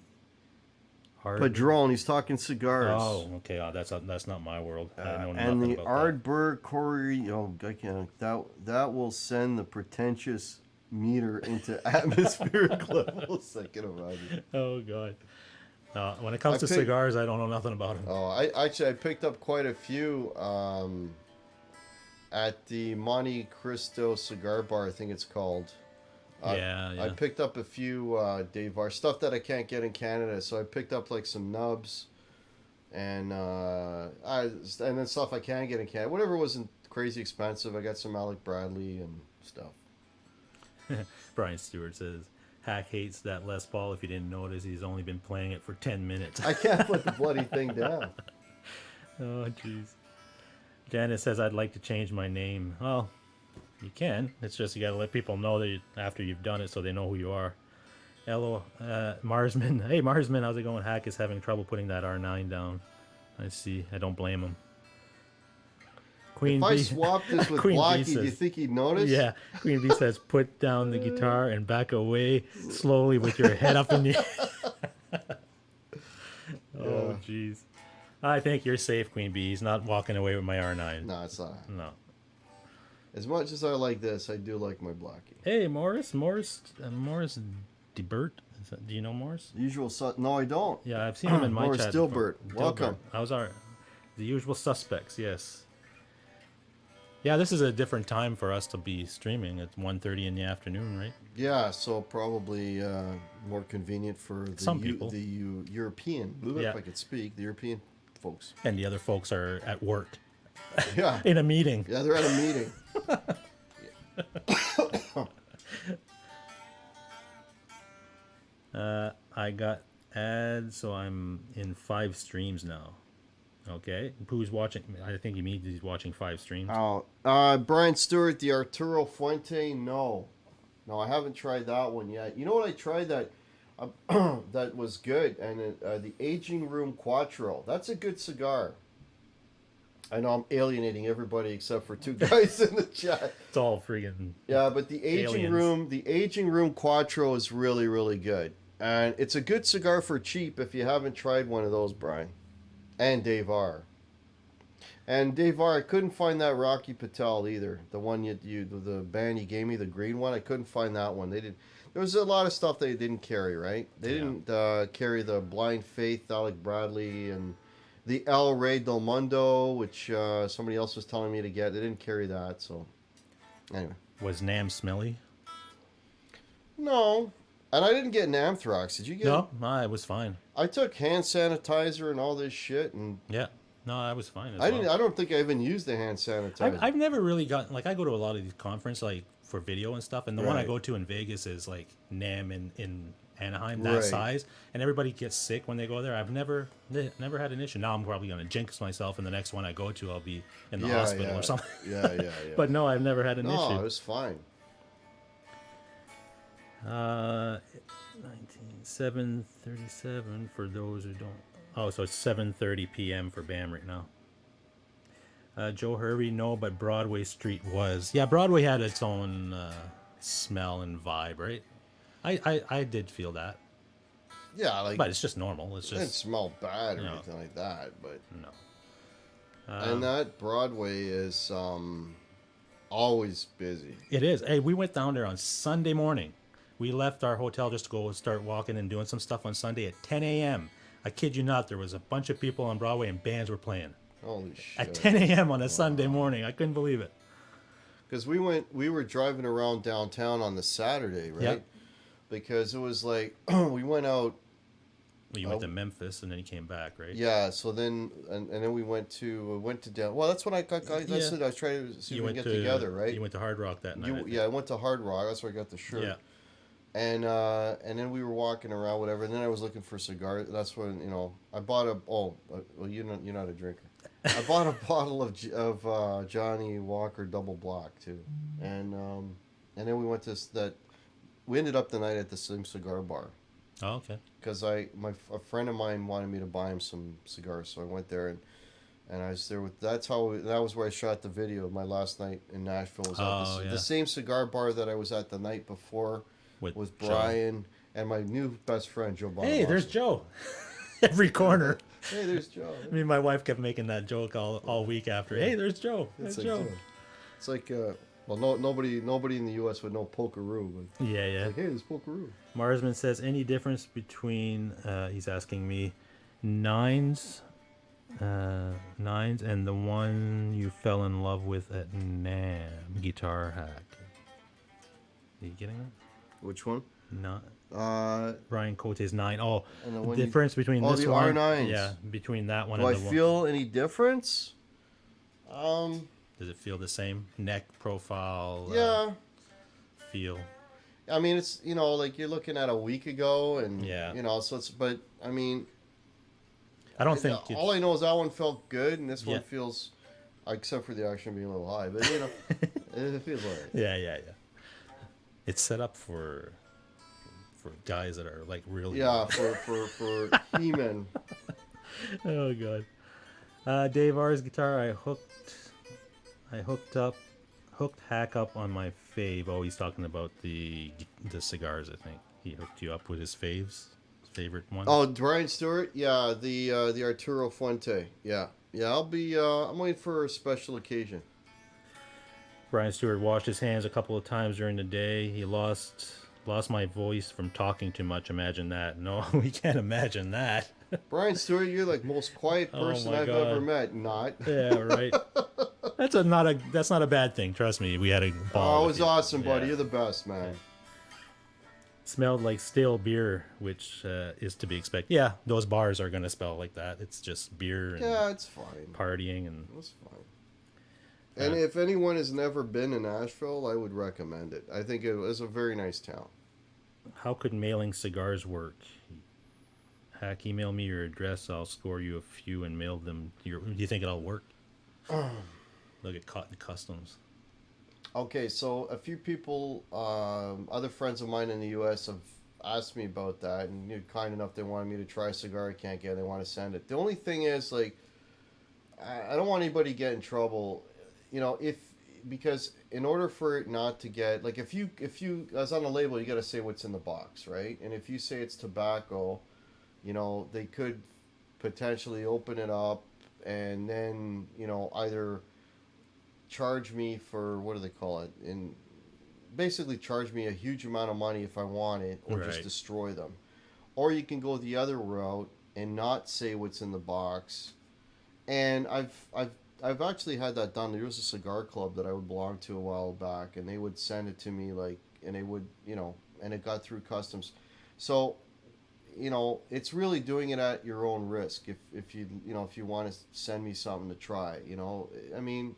Padron. He's talking cigars. Oh, okay. That's not my world. I know And nothing the about Ardbeg Corey. Oh, I can't. That will send the pretentious meter into atmospheric levels. I can imagine. that. Oh God. When it comes I to picked- cigars, I don't know nothing about them. Oh, I picked up quite a few at the Monte Cristo Cigar Bar. I think it's called. Yeah. I picked up a few Devar stuff that I can't get in Canada, so I picked up like some nubs, and then stuff I can get in Canada. Whatever wasn't crazy expensive. I got some Alec Bradley and stuff. Brian Stewart says, Hack hates that Les Paul. If you didn't notice, he's only been playing it for 10 minutes. I can't put the bloody thing down. Oh, jeez. Janice says, I'd like to change my name. Well, you can. It's just you got to let people know that after you've done it so they know who you are. Hello, Marsman. Hey, Marsman, how's it going? Hack is having trouble putting that R9 down. I see. I don't blame him. Queen If I B, swapped this with Queen B Blocky, do you says- think he'd notice? Yeah, Queen Bee says, put down the guitar and back away slowly with your head up in the air. Oh, jeez. I think you're safe, Queen Bee. He's not walking away with my R9. No, it's not. No. As much as I like this, I do like my Blocky. Hey, Morris DeBert. Do you know Morris? Usual No, I don't. Yeah, I've seen him in my Morris chat. before. Dilbert, welcome. How's the usual suspects? Yes. Yeah, this is a different time for us to be streaming. It's 1:30 in the afternoon, right? Yeah, so probably more convenient for the Some people. European. Yeah. If I could speak, the European folks. And the other folks are at work Yeah. in a meeting. Yeah, they're at a meeting. I got ads, so I'm in 5 streams now. Okay, who's watching? I think he means he's watching 5 streams. Oh, Brian Stewart, the Arturo Fuente. No, I haven't tried that one yet. You know what I tried that that was good, and the Aging Room Quattro. That's a good cigar. I know I'm alienating everybody except for 2 guys in the chat. It's all friggin' Yeah, but the aliens. Aging Room Quattro is really, really good, and it's a good cigar for cheap if you haven't tried one of those, Brian. And Devar. And Devar, I couldn't find that Rocky Patel either. The one the band you gave me, the green one, I couldn't find that one. They did. There was a lot of stuff they didn't carry, right? They didn't carry the Blind Faith, Alec Bradley, and the El Rey del Mundo, which somebody else was telling me to get. They didn't carry that, so anyway. Was Nam smelly? No. And I didn't get an anthrax. Did you get No, it was fine. I took hand sanitizer and all this shit, and Yeah, no, I was fine. As I well. didn't. I don't think I even used the hand sanitizer. I've never really gotten, like, I go to a lot of these conferences, like, for video and stuff, and the one I Right. go to in Vegas is, like, NAM in Anaheim, that Right. size, and everybody gets sick when they go there. I've never had an issue. Now I'm probably going to jinx myself, and the next one I go to, I'll be in the hospital or something. Yeah. But no, I've never had an no, issue. it was fine. 7:37 for those who don't. Oh, so it's 7:30 p.m. for BAM right now. Joe Hervey, no, but Broadway Street was. Yeah, Broadway had its own smell and vibe, right? I did feel that, Yeah, like but it's just normal. It's it didn't just smell bad or No. anything like that. But no. and that Broadway is always busy. It is. Hey, we went down there on Sunday morning. We left our hotel just to go start walking and doing some stuff on Sunday at 10 a.m. I kid you not, there was a bunch of people on Broadway and bands were playing Holy shit! at 10 a.m. on a Sunday morning. I couldn't believe it. Because we were driving around downtown on the Saturday, right? Yep. Because it was like we went out. Well, you went to Memphis and then you came back, right? Yeah, so then and then we went to down. Well, that's when I got. That's Yeah. it. I was trying to see You if we went can get together, right? You went to Hard Rock that night. I think. Yeah, I went to Hard Rock. That's where I got the shirt. Yeah. And then we were walking around, whatever. And then I was looking for cigars. That's when I bought well, you're not a drinker. I bought a bottle of Johnny Walker Double Black too, and then we went to we ended up the night at the same cigar bar. Oh, okay. Because a friend of mine wanted me to buy him some cigars, so I went there and I was there with. That was where I shot the video of my last night in Nashville. Was at the same cigar bar that I was at the night before. With Was Joe. Brian and my new best friend Joe Bonamassa. Hey, there's Joe. every corner. Hey, there's Joe. I mean, my wife kept making that joke all week after. Hey, there's Joe. There's It's like, Joe. it's like well, nobody in the U.S. would know Pokeroo, but Yeah, yeah. like, hey, there's Pokeroo. Marsman says, any difference between, he's asking me, nines and the one you fell in love with at NAM, Guitar Hack. Are you getting that? Which one? Not. Uh, Brian Cote's 9. Oh, And the the one you- difference between oh, this the one. R9s. Yeah, between that one do and I the one. feel any difference? Does it feel the same? Neck profile? Yeah. Feel? I mean, it's, like you're looking at a week ago, and Yeah. so it's, but I mean, I don't think all I know is that one felt good, and this one Yeah. feels, except for the action being a little high, but it feels alright. Yeah. It's set up for guys that are like really. Yeah, for He-Man. Oh god. Dave R's guitar. I hooked hack up on my fave. Oh, he's talking about the cigars. I think he hooked you up with his faves. His favorite one. Oh, Brian Stewart. Yeah, the Arturo Fuente. Yeah. I'm waiting for a special occasion. Brian Stewart washed his hands a couple of times during the day. He lost my voice from talking too much. Imagine that. No, we can't imagine that. Brian Stewart, you're like most quiet person my I've God. ever met. Not. Yeah, right. That's not a bad thing. Trust me. We had a ball. Oh, it with was you. awesome, buddy. Yeah. You're the best, man. Smelled like stale beer, which is to be expected. Yeah, those bars are gonna smell like that. It's just beer and Yeah, it's fine. partying and. It's fine. And if anyone has never been in Nashville, I would recommend it. I think it was a very nice town. How could mailing cigars work? Hack, email me your address. I'll score you a few and mail them. Do you think it'll work? Look at Cotton Customs. Okay, so a few people, other friends of mine in the U.S. have asked me about that, and you're kind enough, they wanted me to try a cigar I can't get, they want to send it. The only thing is, like, I don't want anybody to get in trouble, because in order for it not to get, like, if you, as on the label, you got to say what's in the box, right? And if you say it's tobacco, they could potentially open it up and then, either charge me for, what do they call it? And basically charge me a huge amount of money if I want it, or just Right. destroy them. Or you can go the other route and not say what's in the box. And I've actually had that done. There was a cigar club that I would belong to a while back, and they would send it to me, like, and they would, and it got through customs. So, it's really doing it at your own risk. If you want to send me something to try, I mean,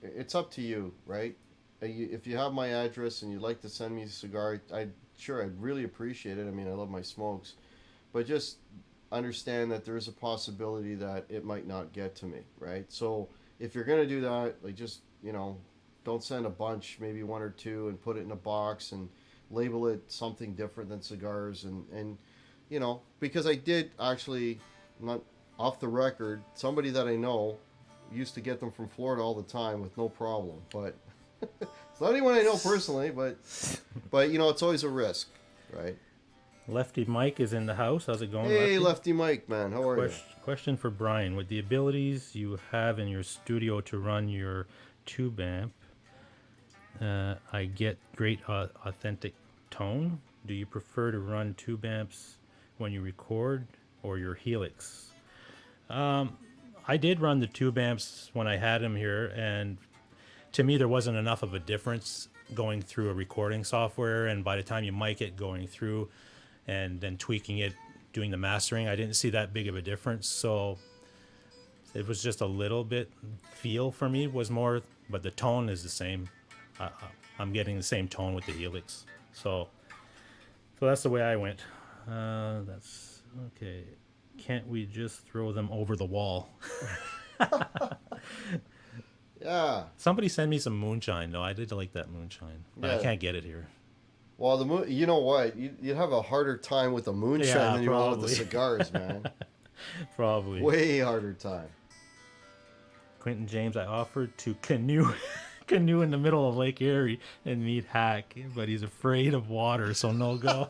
it's up to you, right? If you have my address and you'd like to send me a cigar, I'd really appreciate it. I mean, I love my smokes, but just understand that there's a possibility that it might not get to me, right? So if you're gonna do that, like, just don't send a bunch, maybe one or two, and put it in a box and label it something different than cigars, and because I did actually, not off the record, somebody that I know used to get them from Florida all the time with no problem, but it's not anyone I know personally, but it's always a risk, right? Lefty Mike is in the house. How's it going, Hey, Lefty? Lefty Mike, man, how are you? Question for Brian. With the abilities you have in your studio to run your tube amp, I get great authentic tone. Do you prefer to run tube amps when you record, or your Helix? I did run the tube amps when I had them here, and to me there wasn't enough of a difference going through a recording software, and by the time you mic it, going through and then tweaking it, doing the mastering, I didn't see that big of a difference. So it was just a little bit feel for me was more, but the tone is the same. I'm getting the same tone with the Helix. So that's the way I went. That's okay. Can't we just throw them over the wall? Yeah. Somebody send me some moonshine. No, I did like that moonshine, but I Yeah. can't get it here. Well, you know what? You'd have a harder time with the moonshine Yeah, than you will with probably. the cigars, man. Probably. Way harder time. Quentin James, I offered to canoe in the middle of Lake Erie and meet Hack, but he's afraid of water, so no go.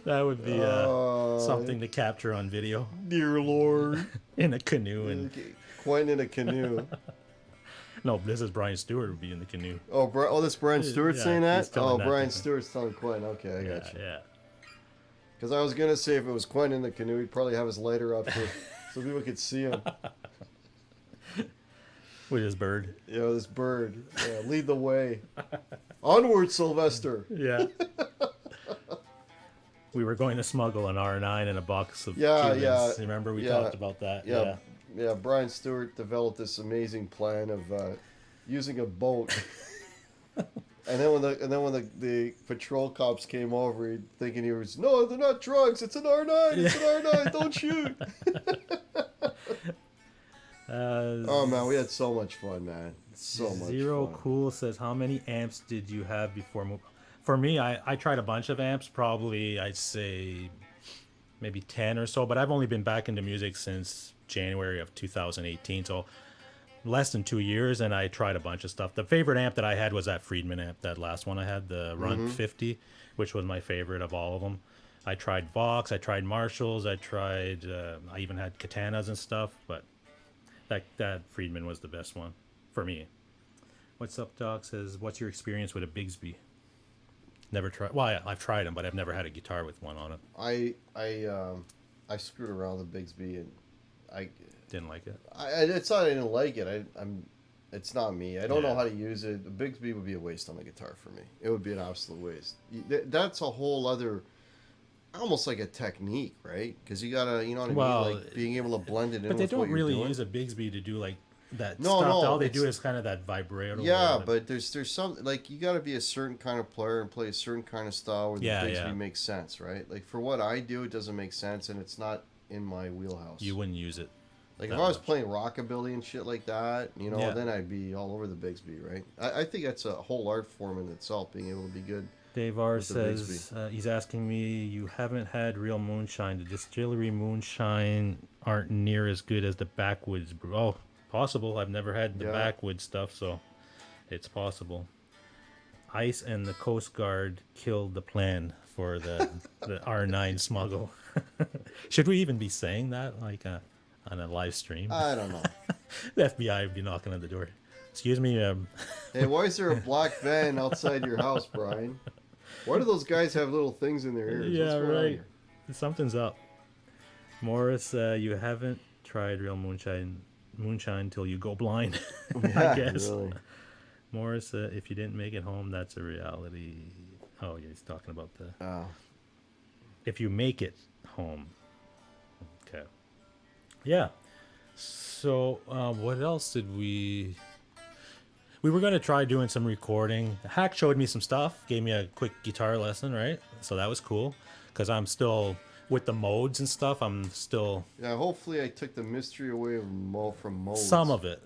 That would be Oh, something to capture on video dear Lord. in a canoe. And Okay, Quite in a canoe. no, this is Brian Stewart would be in the canoe. Oh, that's Brian Stewart Yeah, saying he's that? telling Oh, that Brian to me. Stewart's telling Quinn. Okay, I Yeah, got you. yeah. Because I was going to say if it was Quinn in the canoe, he'd probably have his lighter up so people could see him. With his bird. This bird. Yeah, lead the way. Onward, Sylvester. Yeah. We were going to smuggle an R9 and a box of Yeah, Cubans. yeah. Remember we Yeah. talked about that? Yeah, Brian Stewart developed this amazing plan of using a boat. And then when the patrol cops came over, thinking he was, no, they're not drugs. It's an R9. It's an R9. Don't shoot. Oh man, we had so much fun, man. So much Zero fun. Cool says, how many amps did you have before move? For me, I tried a bunch of amps, probably I'd say maybe 10 or so, but I've only been back into music since January of 2018, so less than 2 years, and I tried a bunch of stuff. The favorite amp that I had was that Friedman amp, that last one I had, the Run 50, which was my favorite of all of them. I tried Vox, I tried Marshalls, I even had Katanas and stuff, but that Friedman was the best one for me. What's up, Doc? Says, what's your experience with a Bigsby? Never tried. Well, I've tried them, but I've never had a guitar with one on it. I screwed around with the Bigsby and I Didn't like it. it's not I didn't like it. It's not me. I don't know Yeah. how to use it. The Bigsby would be a waste on the guitar for me. It would be an absolute waste. That's a whole other, almost like a technique, right? Because you gotta, you know what I Well, mean, like being able to blend it in. But they with what don't you're really doing. use a Bigsby to do like that No, stuff. no, All they it's- do is kind of that vibrato. Yeah, or but there's some, like, you got to be a certain kind of player and play a certain kind of style where the Yeah, Bigsby yeah. makes sense, right? Like for what I do, it doesn't make sense, and it's not in my wheelhouse. you wouldn't use it. Like if that I was much. playing rockabilly and shit like that, you know, Yeah. then I'd be all over the Bigsby, right? I think that's a whole art form in itself, being able to be good. Dave R with the says, he's asking me, you haven't had real moonshine. The distillery moonshine aren't near as good as the backwoods brew. Oh, possible. I've never had the Yeah. backwoods stuff, so it's possible. ICE and the Coast Guard killed the plan for the R9 smuggle. Should we even be saying that on a live stream? I don't know. The FBI would be knocking on the door. Excuse me, Hey, why is there a black van outside your house, Brian? Why do those guys have little things in their ears? yeah, What's going on right. here? Something's up. Morris, you haven't tried real moonshine till you go blind. Yeah, I guess. really. Morris, if you didn't make it home, that's a reality. Oh, yeah, he's talking about the Oh. if you make it home. Okay. Yeah. So, what else did we were going to try doing some recording. Hack showed me some stuff, gave me a quick guitar lesson, right? So that was cool because I'm still with the modes and stuff. I'm still Yeah, hopefully I took the mystery away from modes. some of it.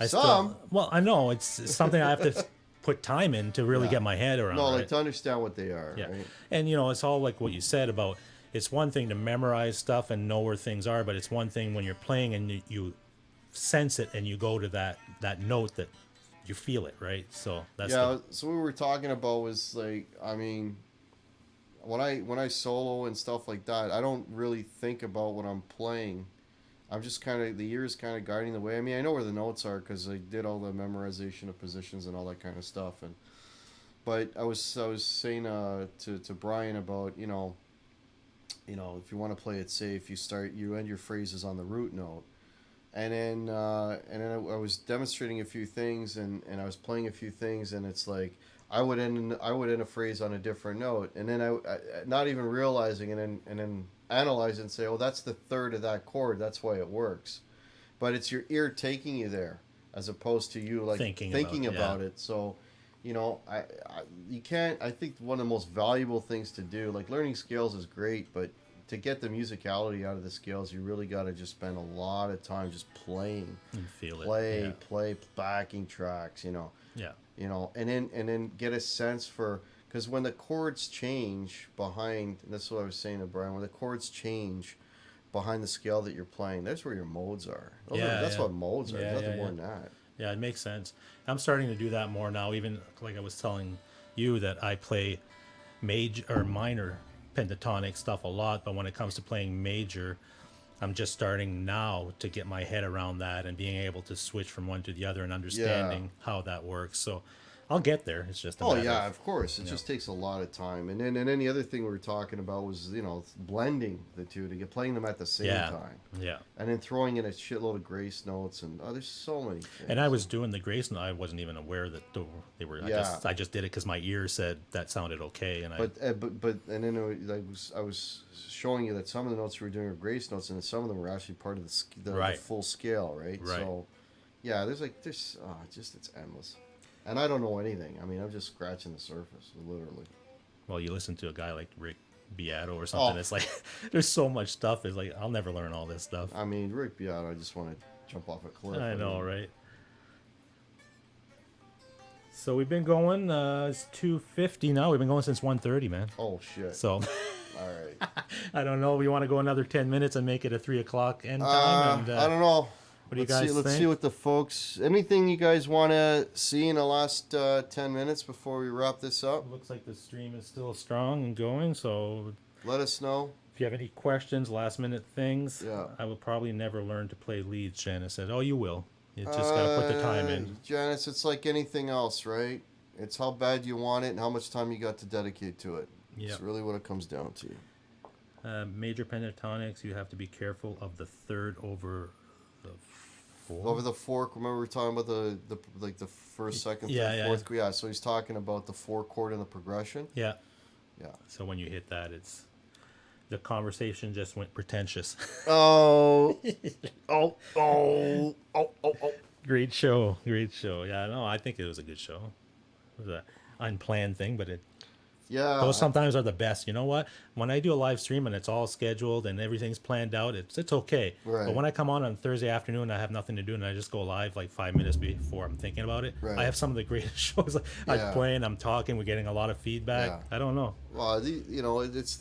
Some? Well, I know it's something I have to put time in to really Yeah. get my head around. No, like right? to understand what they are, Yeah. right? And it's all like what you said about it's one thing to memorize stuff and know where things are, but it's one thing when you're playing and you sense it and you go to that note that you feel it, right? So that's Yeah, so what we were talking about was like, I mean, when I solo and stuff like that, I don't really think about what I'm playing. I'm just kind of, the ear's kind of guiding the way. I mean, I know where the notes are because I did all the memorization of positions and all that kind of stuff. But I was saying to Brian about, you know, if you want to play it safe, you end your phrases on the root note. And then I was demonstrating a few things and I was playing a few things, and it's like I would end a phrase on a different note, and then I not even realizing, and then analyze and say, oh, that's the third of that chord, that's why it works. But it's your ear taking you there as opposed to you like thinking about it. So, you can't. I think one of the most valuable things to do, like learning scales, is great, but to get the musicality out of the scales, you really got to just spend a lot of time just playing, and feel play, it. play backing tracks, Yeah. and then get a sense for, because when the chords change behind, and that's what I was saying to Brian, when the chords change behind the scale that you're playing, that's where your modes are. That's what modes are. Yeah, There's nothing yeah, more than that. Yeah, it makes sense. I'm starting to do that more now. Even like I was telling you that I play major or minor pentatonic stuff a lot, but when it comes to playing major, I'm just starting now to get my head around that and being able to switch from one to the other and understanding how that works. So I'll get there. It's just a Oh matter yeah, of, of course. It just takes a lot of time. And then the other thing we were talking about was blending the two to get playing them at the same time. Yeah. And then throwing in a shitload of grace notes and there's so many things. And I was doing the grace note. I wasn't even aware that they were. I just did it because my ear said that sounded okay. And but and then I was showing you that some of the notes we were doing were grace notes, and some of them were actually part of the full scale, right? So yeah, there's it's endless. And I don't know anything. I mean, I'm just scratching the surface, literally. Well, you listen to a guy like Rick Beato or something. It's like there's so much stuff. It's like I'll never learn all this stuff. I mean, Rick Beato, I just want to jump off a cliff. I know, right? So we've been going. It's 2:50 now. We've been going since 1:30, man. Oh shit. So. All right. I don't know. We want to go another 10 minutes and make it a 3 o'clock end time. And, I don't know. What do you guys think? Let's see what the folks. Anything you guys want to see in the last 10 minutes before we wrap this up? Looks like the stream is still strong and going. So let us know. If you have any questions, last minute things, yeah. I will probably never learn to play leads, Janice said. Oh, you will. You just got to put the time in. Janice, it's like anything else, right? It's how bad you want it and how much time you got to dedicate to it. Yep. It's really what it comes down to. Major pentatonics, you have to be careful of the third over the fourth. Over the fork. Remember we were talking about the first, second, third, fourth. Yeah. So he's talking about the 4 chord and the progression. Yeah. Yeah. So when you hit that, the conversation just went pretentious. Oh. Great show. Yeah, no, I think it was a good show. It was an unplanned thing, but those sometimes are the best. You know what? When I do a live stream and it's all scheduled and everything's planned out, it's okay. Right. But when I come on Thursday afternoon and I have nothing to do and I just go live like 5 minutes before I'm thinking about it, I have some of the greatest shows. I'm playing, I'm talking, we're getting a lot of feedback. Yeah. I don't know. Well, it's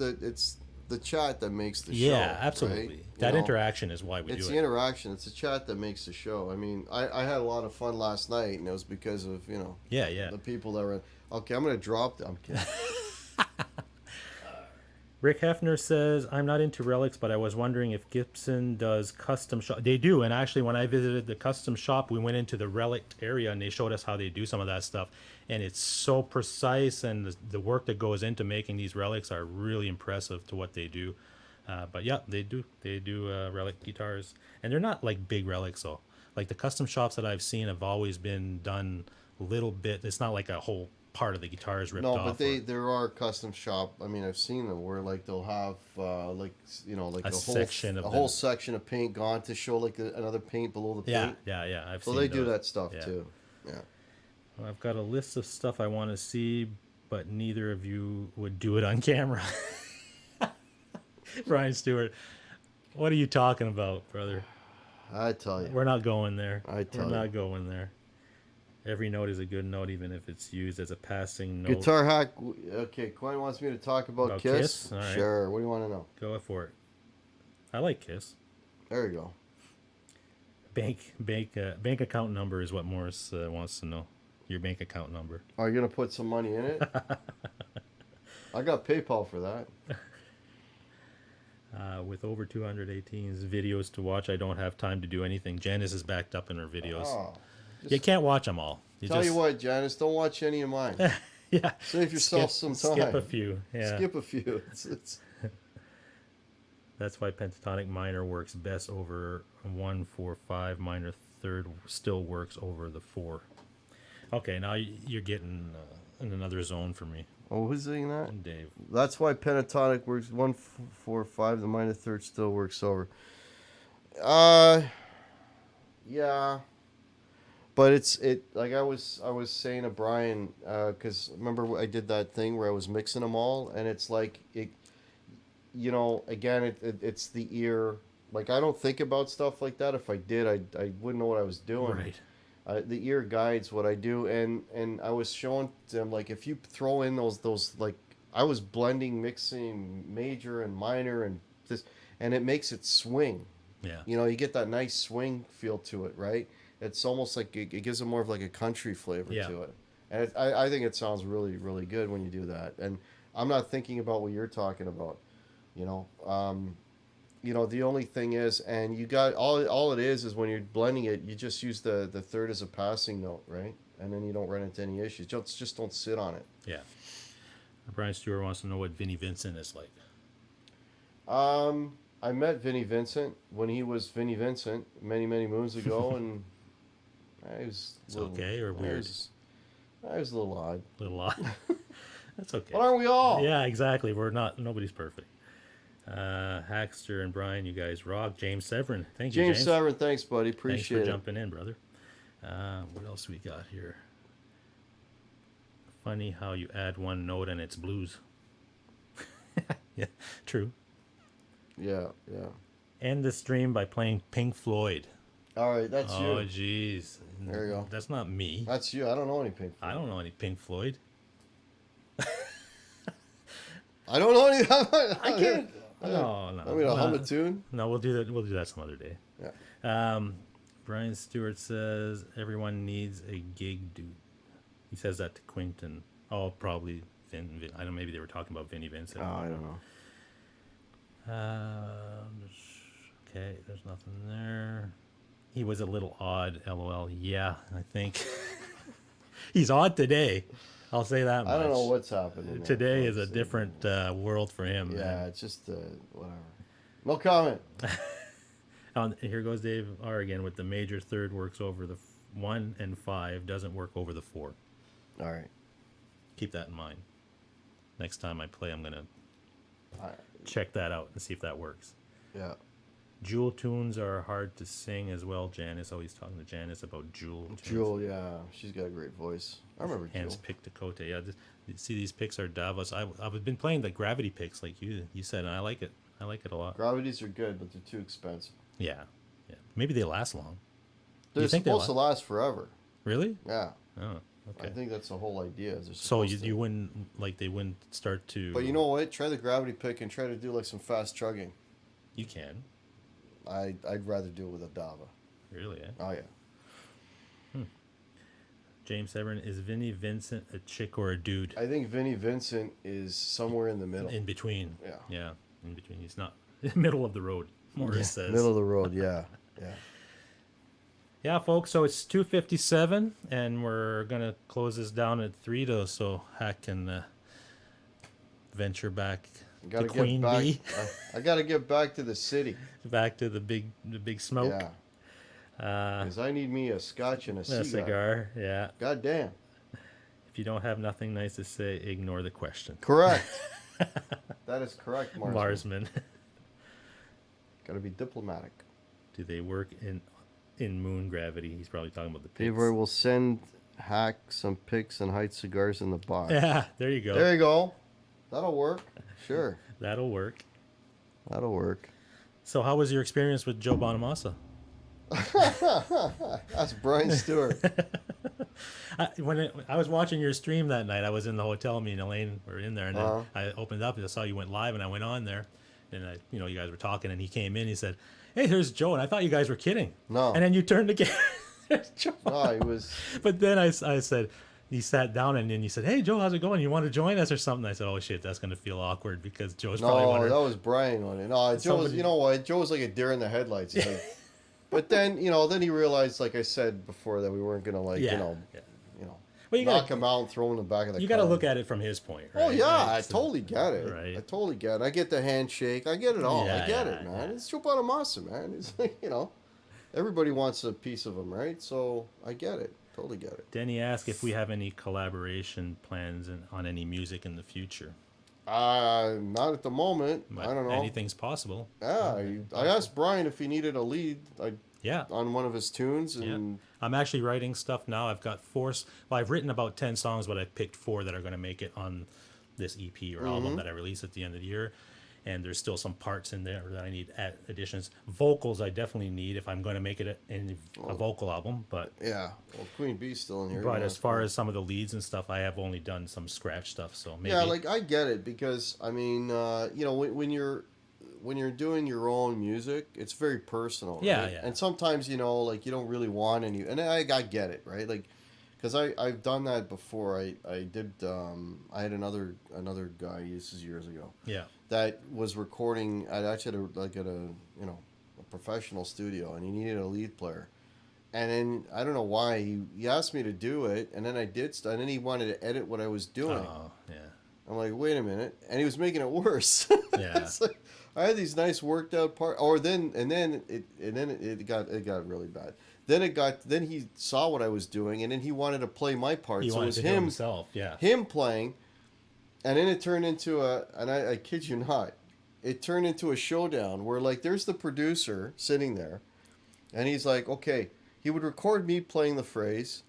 the chat that makes the show. Yeah, absolutely. Right? That interaction is why we do it. It's the interaction. It's the chat that makes the show. I mean, I had a lot of fun last night, and it was because of the people that were. Okay, I'm gonna drop. I'm kidding. Rick Hefner says, I'm not into relics, but I was wondering if Gibson does custom shop. They do, and actually when I visited the custom shop, we went into the relic area and they showed us how they do some of that stuff. And it's so precise, and the work that goes into making these relics are really impressive to what they do. But yeah, they do relic guitars. And they're not like big relics though. Like the custom shops that I've seen have always been done a little bit. It's not like a whole part of the guitar is ripped off. No, but there are custom shop. I mean, I've seen them where like they'll have a whole section of paint gone to show like another paint below the paint. Yeah. I've seen they do that stuff too. Yeah. Well, I've got a list of stuff I want to see, but neither of you would do it on camera. Brian Stewart, what are you talking about, brother? I tell you, we're not going there. We're not going there. Every note is a good note, even if it's used as a passing note. Guitar hack. Okay, Quinn wants me to talk about Kiss. All right. Sure. What do you want to know? Go for it. I like Kiss. There you go. Bank account number is what Morris wants to know. Your bank account number. Are you gonna put some money in it? I got PayPal for that. With over 218 videos to watch, I don't have time to do anything. Janice is backed up in her videos. You can't watch them all. Tell you what, Janice, don't watch any of mine. Yeah. Save yourself some time. Skip a few. Yeah. Skip a few. It's... That's why pentatonic minor works best over 1-4-5. Minor third still works over the 4. Okay, now you're getting in another zone for me. Oh, who's saying that? Dave. That's why pentatonic works 1-4-5. The minor third still works over. Yeah. But like I was saying to Brian, because remember I did that thing where I was mixing them all, and it's like again it's the ear. Like I don't think about stuff like that. If I did, I wouldn't know what I was doing. Right. The ear guides what I do, and I was showing them like if you throw in those like I was mixing major and minor and this, and it makes it swing. Yeah. You get that nice swing feel to it, right? It's almost like it gives it more of like a country flavor to it, and I think it sounds really, really good when you do that. And I'm not thinking about what you're talking about. You know, the only thing is, and you got all it is when you're blending it, you just use the third as a passing note, right? And then you don't run into any issues. Just don't sit on it. Yeah. Brian Stewart wants to know what Vinnie Vincent is like. I met Vinnie Vincent when he was Vinnie Vincent many moons ago, and I was It's okay or weird? I was a little odd. A little odd. That's okay. But aren't we all? Yeah, exactly. We're not. Nobody's perfect. Hackster and Brian, you guys rock. James Severin, thank you, James Severin, thanks, buddy. Thanks Appreciate for it. jumping in, brother. What else we got here? Funny how you add one note and it's blues. Yeah, true. Yeah. End the stream by playing Pink Floyd. All right, that's you. Oh, jeez. There you go. That's not me. That's you. I don't know any Pink Floyd. I don't know any Pink Floyd. I don't know any. I can't. No. I'm gonna hum a tune. No, we'll do that. We'll do that some other day. Yeah. Brian Stewart says everyone needs a gig dude. He says that to Quinton. Oh, probably Vin. I don't know. Maybe they were talking about Vinnie Vincent. Oh, I don't know. Okay, there's nothing there. He was a little odd. LOL. Yeah, I think he's odd today. I'll say that much. I don't know what's happening. Today is a different world for him. Yeah, man. it's just whatever. No comment. Here goes Dave R again with the major third works over the 1 and 5, doesn't work over the 4. All right. Keep that in mind. Next time I play, I'm going to check that out and see if that works. Yeah. Jewel tunes are hard to sing as well. Janice, always talking to Janice about Jewel tunes. Jewel, yeah. She's got a great voice. I remember Hands Jewel. picked Dakota. Yeah, you see these picks are Davos. I've been playing the gravity picks like you said, and I like it. I like it a lot. Gravities are good, but they're too expensive. Yeah. Maybe they last long. They're supposed to last forever. Really? Yeah. Oh, okay. I think that's the whole idea. So you wouldn't they wouldn't start to. But you know what? Try the gravity pick and try to do like some fast chugging. You can. I'd rather do it with a Dava. Really? Eh? Oh yeah. James Severin, is Vinnie Vincent a chick or a dude? I think Vinnie Vincent is somewhere in the middle. In between. Yeah. Yeah, in between. He's not middle of the road. Morris says. Middle of the road. Yeah. Yeah. Yeah, folks. So it's 2:57, and we're gonna close this down at 3 though, so Hack can venture back to Queen Bee. I got to get back to the city. Back to the big smoke. Yeah. Because I need me a scotch and a cigar. Cigar. Yeah. God damn. If you don't have nothing nice to say, ignore the question. Correct. That is correct, Marsman. Marsman. Got to be diplomatic. Do they work in moon gravity? He's probably talking about the pics. Beaver will send Hack some pics and hide cigars in the box. Yeah, there you go. There you go. That'll work. Sure. That'll work. That'll work. So how was your experience with Joe Bonamassa? That's Brian Stewart. When I was watching your stream that night, I was in the hotel. Me and Elaine were in there, and then I opened up and I saw you went live, and I went on there, and you guys were talking, and he came in. He said, "Hey, there's Joe," and I thought you guys were kidding. No. And then you turned again. There's Joe. No, he was. But then I said. He sat down and then you said, "Hey Joe, how's it going? You want to join us or something?" I said, "Oh shit, that's gonna feel awkward because Joe's probably No, wondering." that was Brian on it. No, Joe was. You know what? Joe was like a deer in the headlights. He's like, but then then he realized, like I said before, that we weren't gonna Well, you knock gotta, him out and throw him in the back of the. you car. got to look at it from his point. Right? Oh yeah, Right? I totally get it. Right. I totally get it. I get the handshake. I get it all. Yeah, I get yeah, it, man. yeah. It's Joe Bonamassa, man. It's like, everybody wants a piece of him, right? So I get it. Totally get it. Denny asked if we have any collaboration plans on any music in the future. Not at the moment. But I don't know. anything's possible. Yeah, I asked Brian if he needed a lead Yeah. on one of his tunes, Yeah. and I'm actually writing stuff now. I've got 4. Well, I've written about 10 songs, but I picked 4 that are going to make it on this EP or album that I release at the end of the year. And there's still some parts in there that I need additions. Vocals I definitely need if I'm going to make it a vocal album. But yeah, well, Queen Bee's still in here. But as far as some of the leads and stuff, I have only done some scratch stuff. So maybe. Yeah, like I get it because I mean, when you're doing your own music, it's very personal. Yeah, right? yeah. And sometimes like you don't really want any, and I get it, right? Like because I've done that before. I did. I had another guy. This is years ago. Yeah. That was recording. I actually had at a a professional studio, and he needed a lead player. And then I don't know why he asked me to do it, and then I did, and then he wanted to edit what I was doing. Oh, yeah. I'm like, wait a minute, and he was making it worse. Yeah. It's like, I had these nice worked out parts, and then it got really bad. Then he saw what I was doing, and then he wanted to play my part. He So it wanted was to do him himself. Yeah. him playing, and then it turned into I kid you not, it turned into a showdown where like there's the producer sitting there, and he's like, okay, he would record me playing the phrase,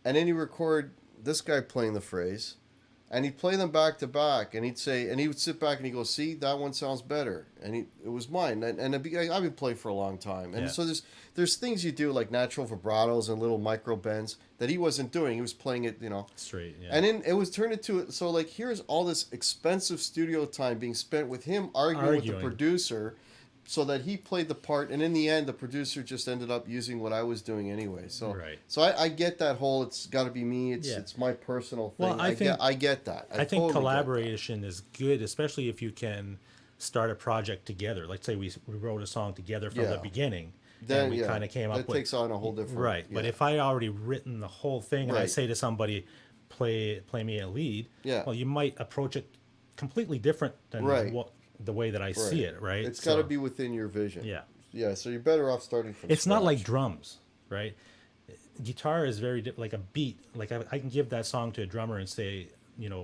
and then he'd record this guy playing the phrase, and he'd play them back to back, and he'd say, and he would sit back and he'd go, see, that one sounds better, and it was mine, and I've been playing for a long time, and Yeah. so there's things you do like natural vibratos and little micro bends that he wasn't doing. He was playing it, Straight. Yeah. and then it was turned into so like here's all this expensive studio time being spent with him arguing with the producer, so that he played the part, and in the end the producer just ended up using what I was doing anyway. So Right. so I get that whole it's got to be me. It's my personal thing. Well, I get that. I think totally get that. collaboration is good, especially if you can start a project together. Like say we wrote a song together from the beginning. Then and we kind of came up that with takes on a whole different right. But if I already written the whole thing and I Right. say to somebody, play me a lead, Yeah. well, you might approach it completely different than Right. the way that I see it. Right. It's got to be within your vision. Yeah. Yeah. So you're better off starting from. It's not like scratch. drums, right? Guitar is very like a beat. Like I can give that song to a drummer and say,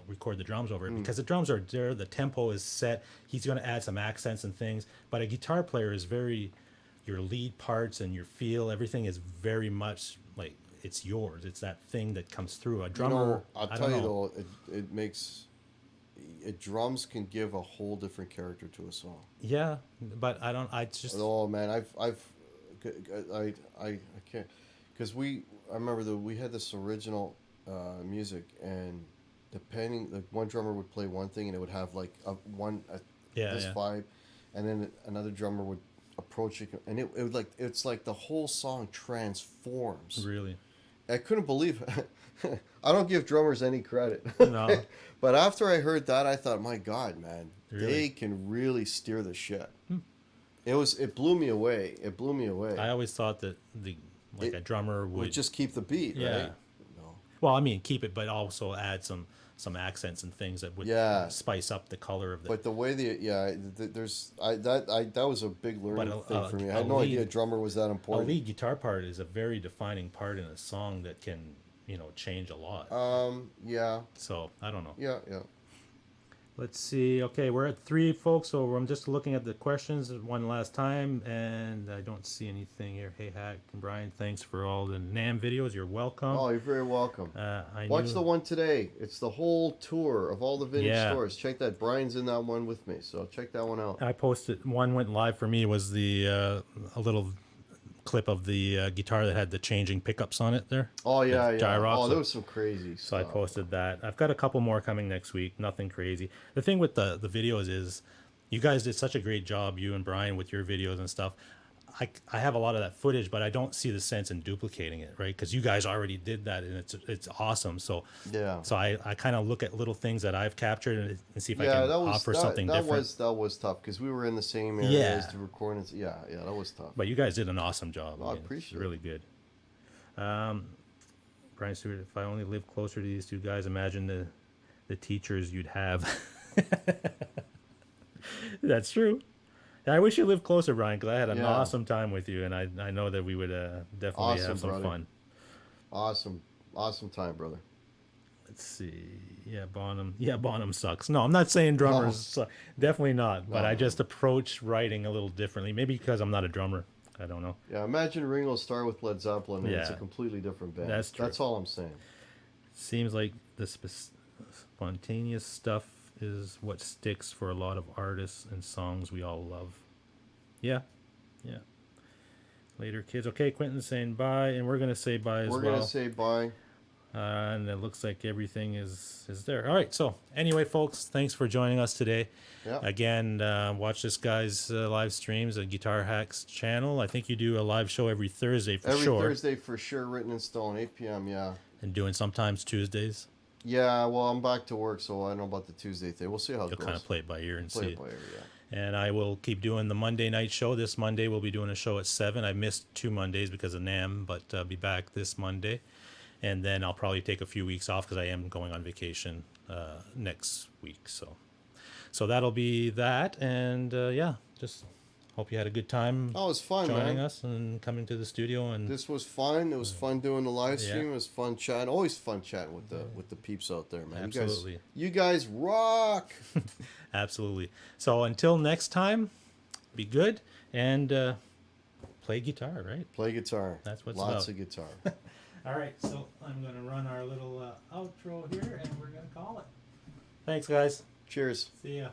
record the drums over it because the drums are there. The tempo is set. He's going to add some accents and things. But a guitar player is your lead parts and your feel, everything is very much like it's yours. It's that thing that comes through. A drummer, I'll tell you though, it makes. Drums can give a whole different character to a song. Yeah, but I just. Oh man, I can't, because I remember that we had this original music, and depending, like one drummer would play one thing and it would have like this vibe, and then another drummer would approach it, and it would it's like the whole song transforms. Really. I couldn't believe it. I don't give drummers any credit. No. But after I heard that, I thought, my God, man, Really? they can really steer the shit. It blew me away. It blew me away. I always thought that a drummer would just keep the beat, Yeah. right? No. Well, I mean, keep it, but also add some accents and things that would spice up the color of the. But the way that was a big learning thing for me. I had no idea a drummer was that A important. lead guitar part is a very defining part in a song that can, change a lot. Yeah. So I don't know. Yeah. Let's see. Okay, we're at 3, folks. So I'm just looking at the questions one last time, and I don't see anything here. Hey, Hack and Brian, thanks for all the NAMM videos. You're welcome. Oh, you're very welcome. I Watch knew- the one today. It's the whole tour of all the vintage Yeah. stores. Check that. Brian's in that one with me, so check that one out. I posted one went live for me was the a little clip of the guitar that had the changing pickups on it there. Oh yeah, The yeah. gyrox. Oh, there was some crazy So stuff. I posted that. I've got a couple more coming next week. Nothing crazy. The thing with the videos is you guys did such a great job, you and Brian, with your videos and stuff. I have a lot of that footage, but I don't see the sense in duplicating it, right? Because you guys already did that, and it's awesome. So Yeah. So I kind of look at little things that I've captured and see if I Yeah, can that was offer something different. That was tough because we were in the same areas Yeah. to record. And, yeah, that was tough. But you guys did an awesome job. I mean, appreciate it's really good. Brian Stewart, if I only lived closer to these two guys, imagine the teachers you'd have. That's true. I wish you lived closer, Brian, because I had an Yeah. awesome time with you, and I know that we would definitely Awesome, have some brother. fun. Awesome time, brother. Let's see. Yeah, Bonham sucks. No, I'm not saying drummers suck. Definitely not. But No. I just approach writing a little differently. Maybe because I'm not a drummer. I don't know. Yeah, imagine Ringo start with Led Zeppelin, and it's a Yeah. completely different band. That's true. That's all I'm saying. Seems like the spontaneous stuff is what sticks for a lot of artists and songs we all love. Yeah. Later, kids. Okay, Quentin's saying bye, and we're going to say bye as well. We're gonna say bye. And it looks like everything is there. All right, so anyway, folks, thanks for joining us today. Yeah. Again, watch this guy's live streams at Guitar Hacks channel. I think you do a live show every Thursday for Every sure. Thursday for sure, written in stone, 8 p.m. Yeah. and doing sometimes Tuesdays. Yeah, well, I'm back to work, so I don't know about the Tuesday thing. We'll see how it You'll goes. kind of play it by ear and Play see. it by ear, yeah. And I will keep doing the Monday night show. This Monday we'll be doing a show at 7. I missed 2 Mondays because of NAM, but I'll be back this Monday. And then I'll probably take a few weeks off because I am going on vacation next week. So that'll be that. And yeah, just hope you had a good time Oh, it was fun, joining man. us and coming to the studio. And This was fun. It was fun doing the live Yeah. stream. It was fun chatting. Always fun chatting with the peeps out there, man. Absolutely. You guys rock. absolutely. So until next time, be good and play guitar, right? Play guitar. That's what's Lots about. of guitar. All right, so I'm going to run our little outro here, and we're going to call it. Thanks, guys. Cheers. See ya.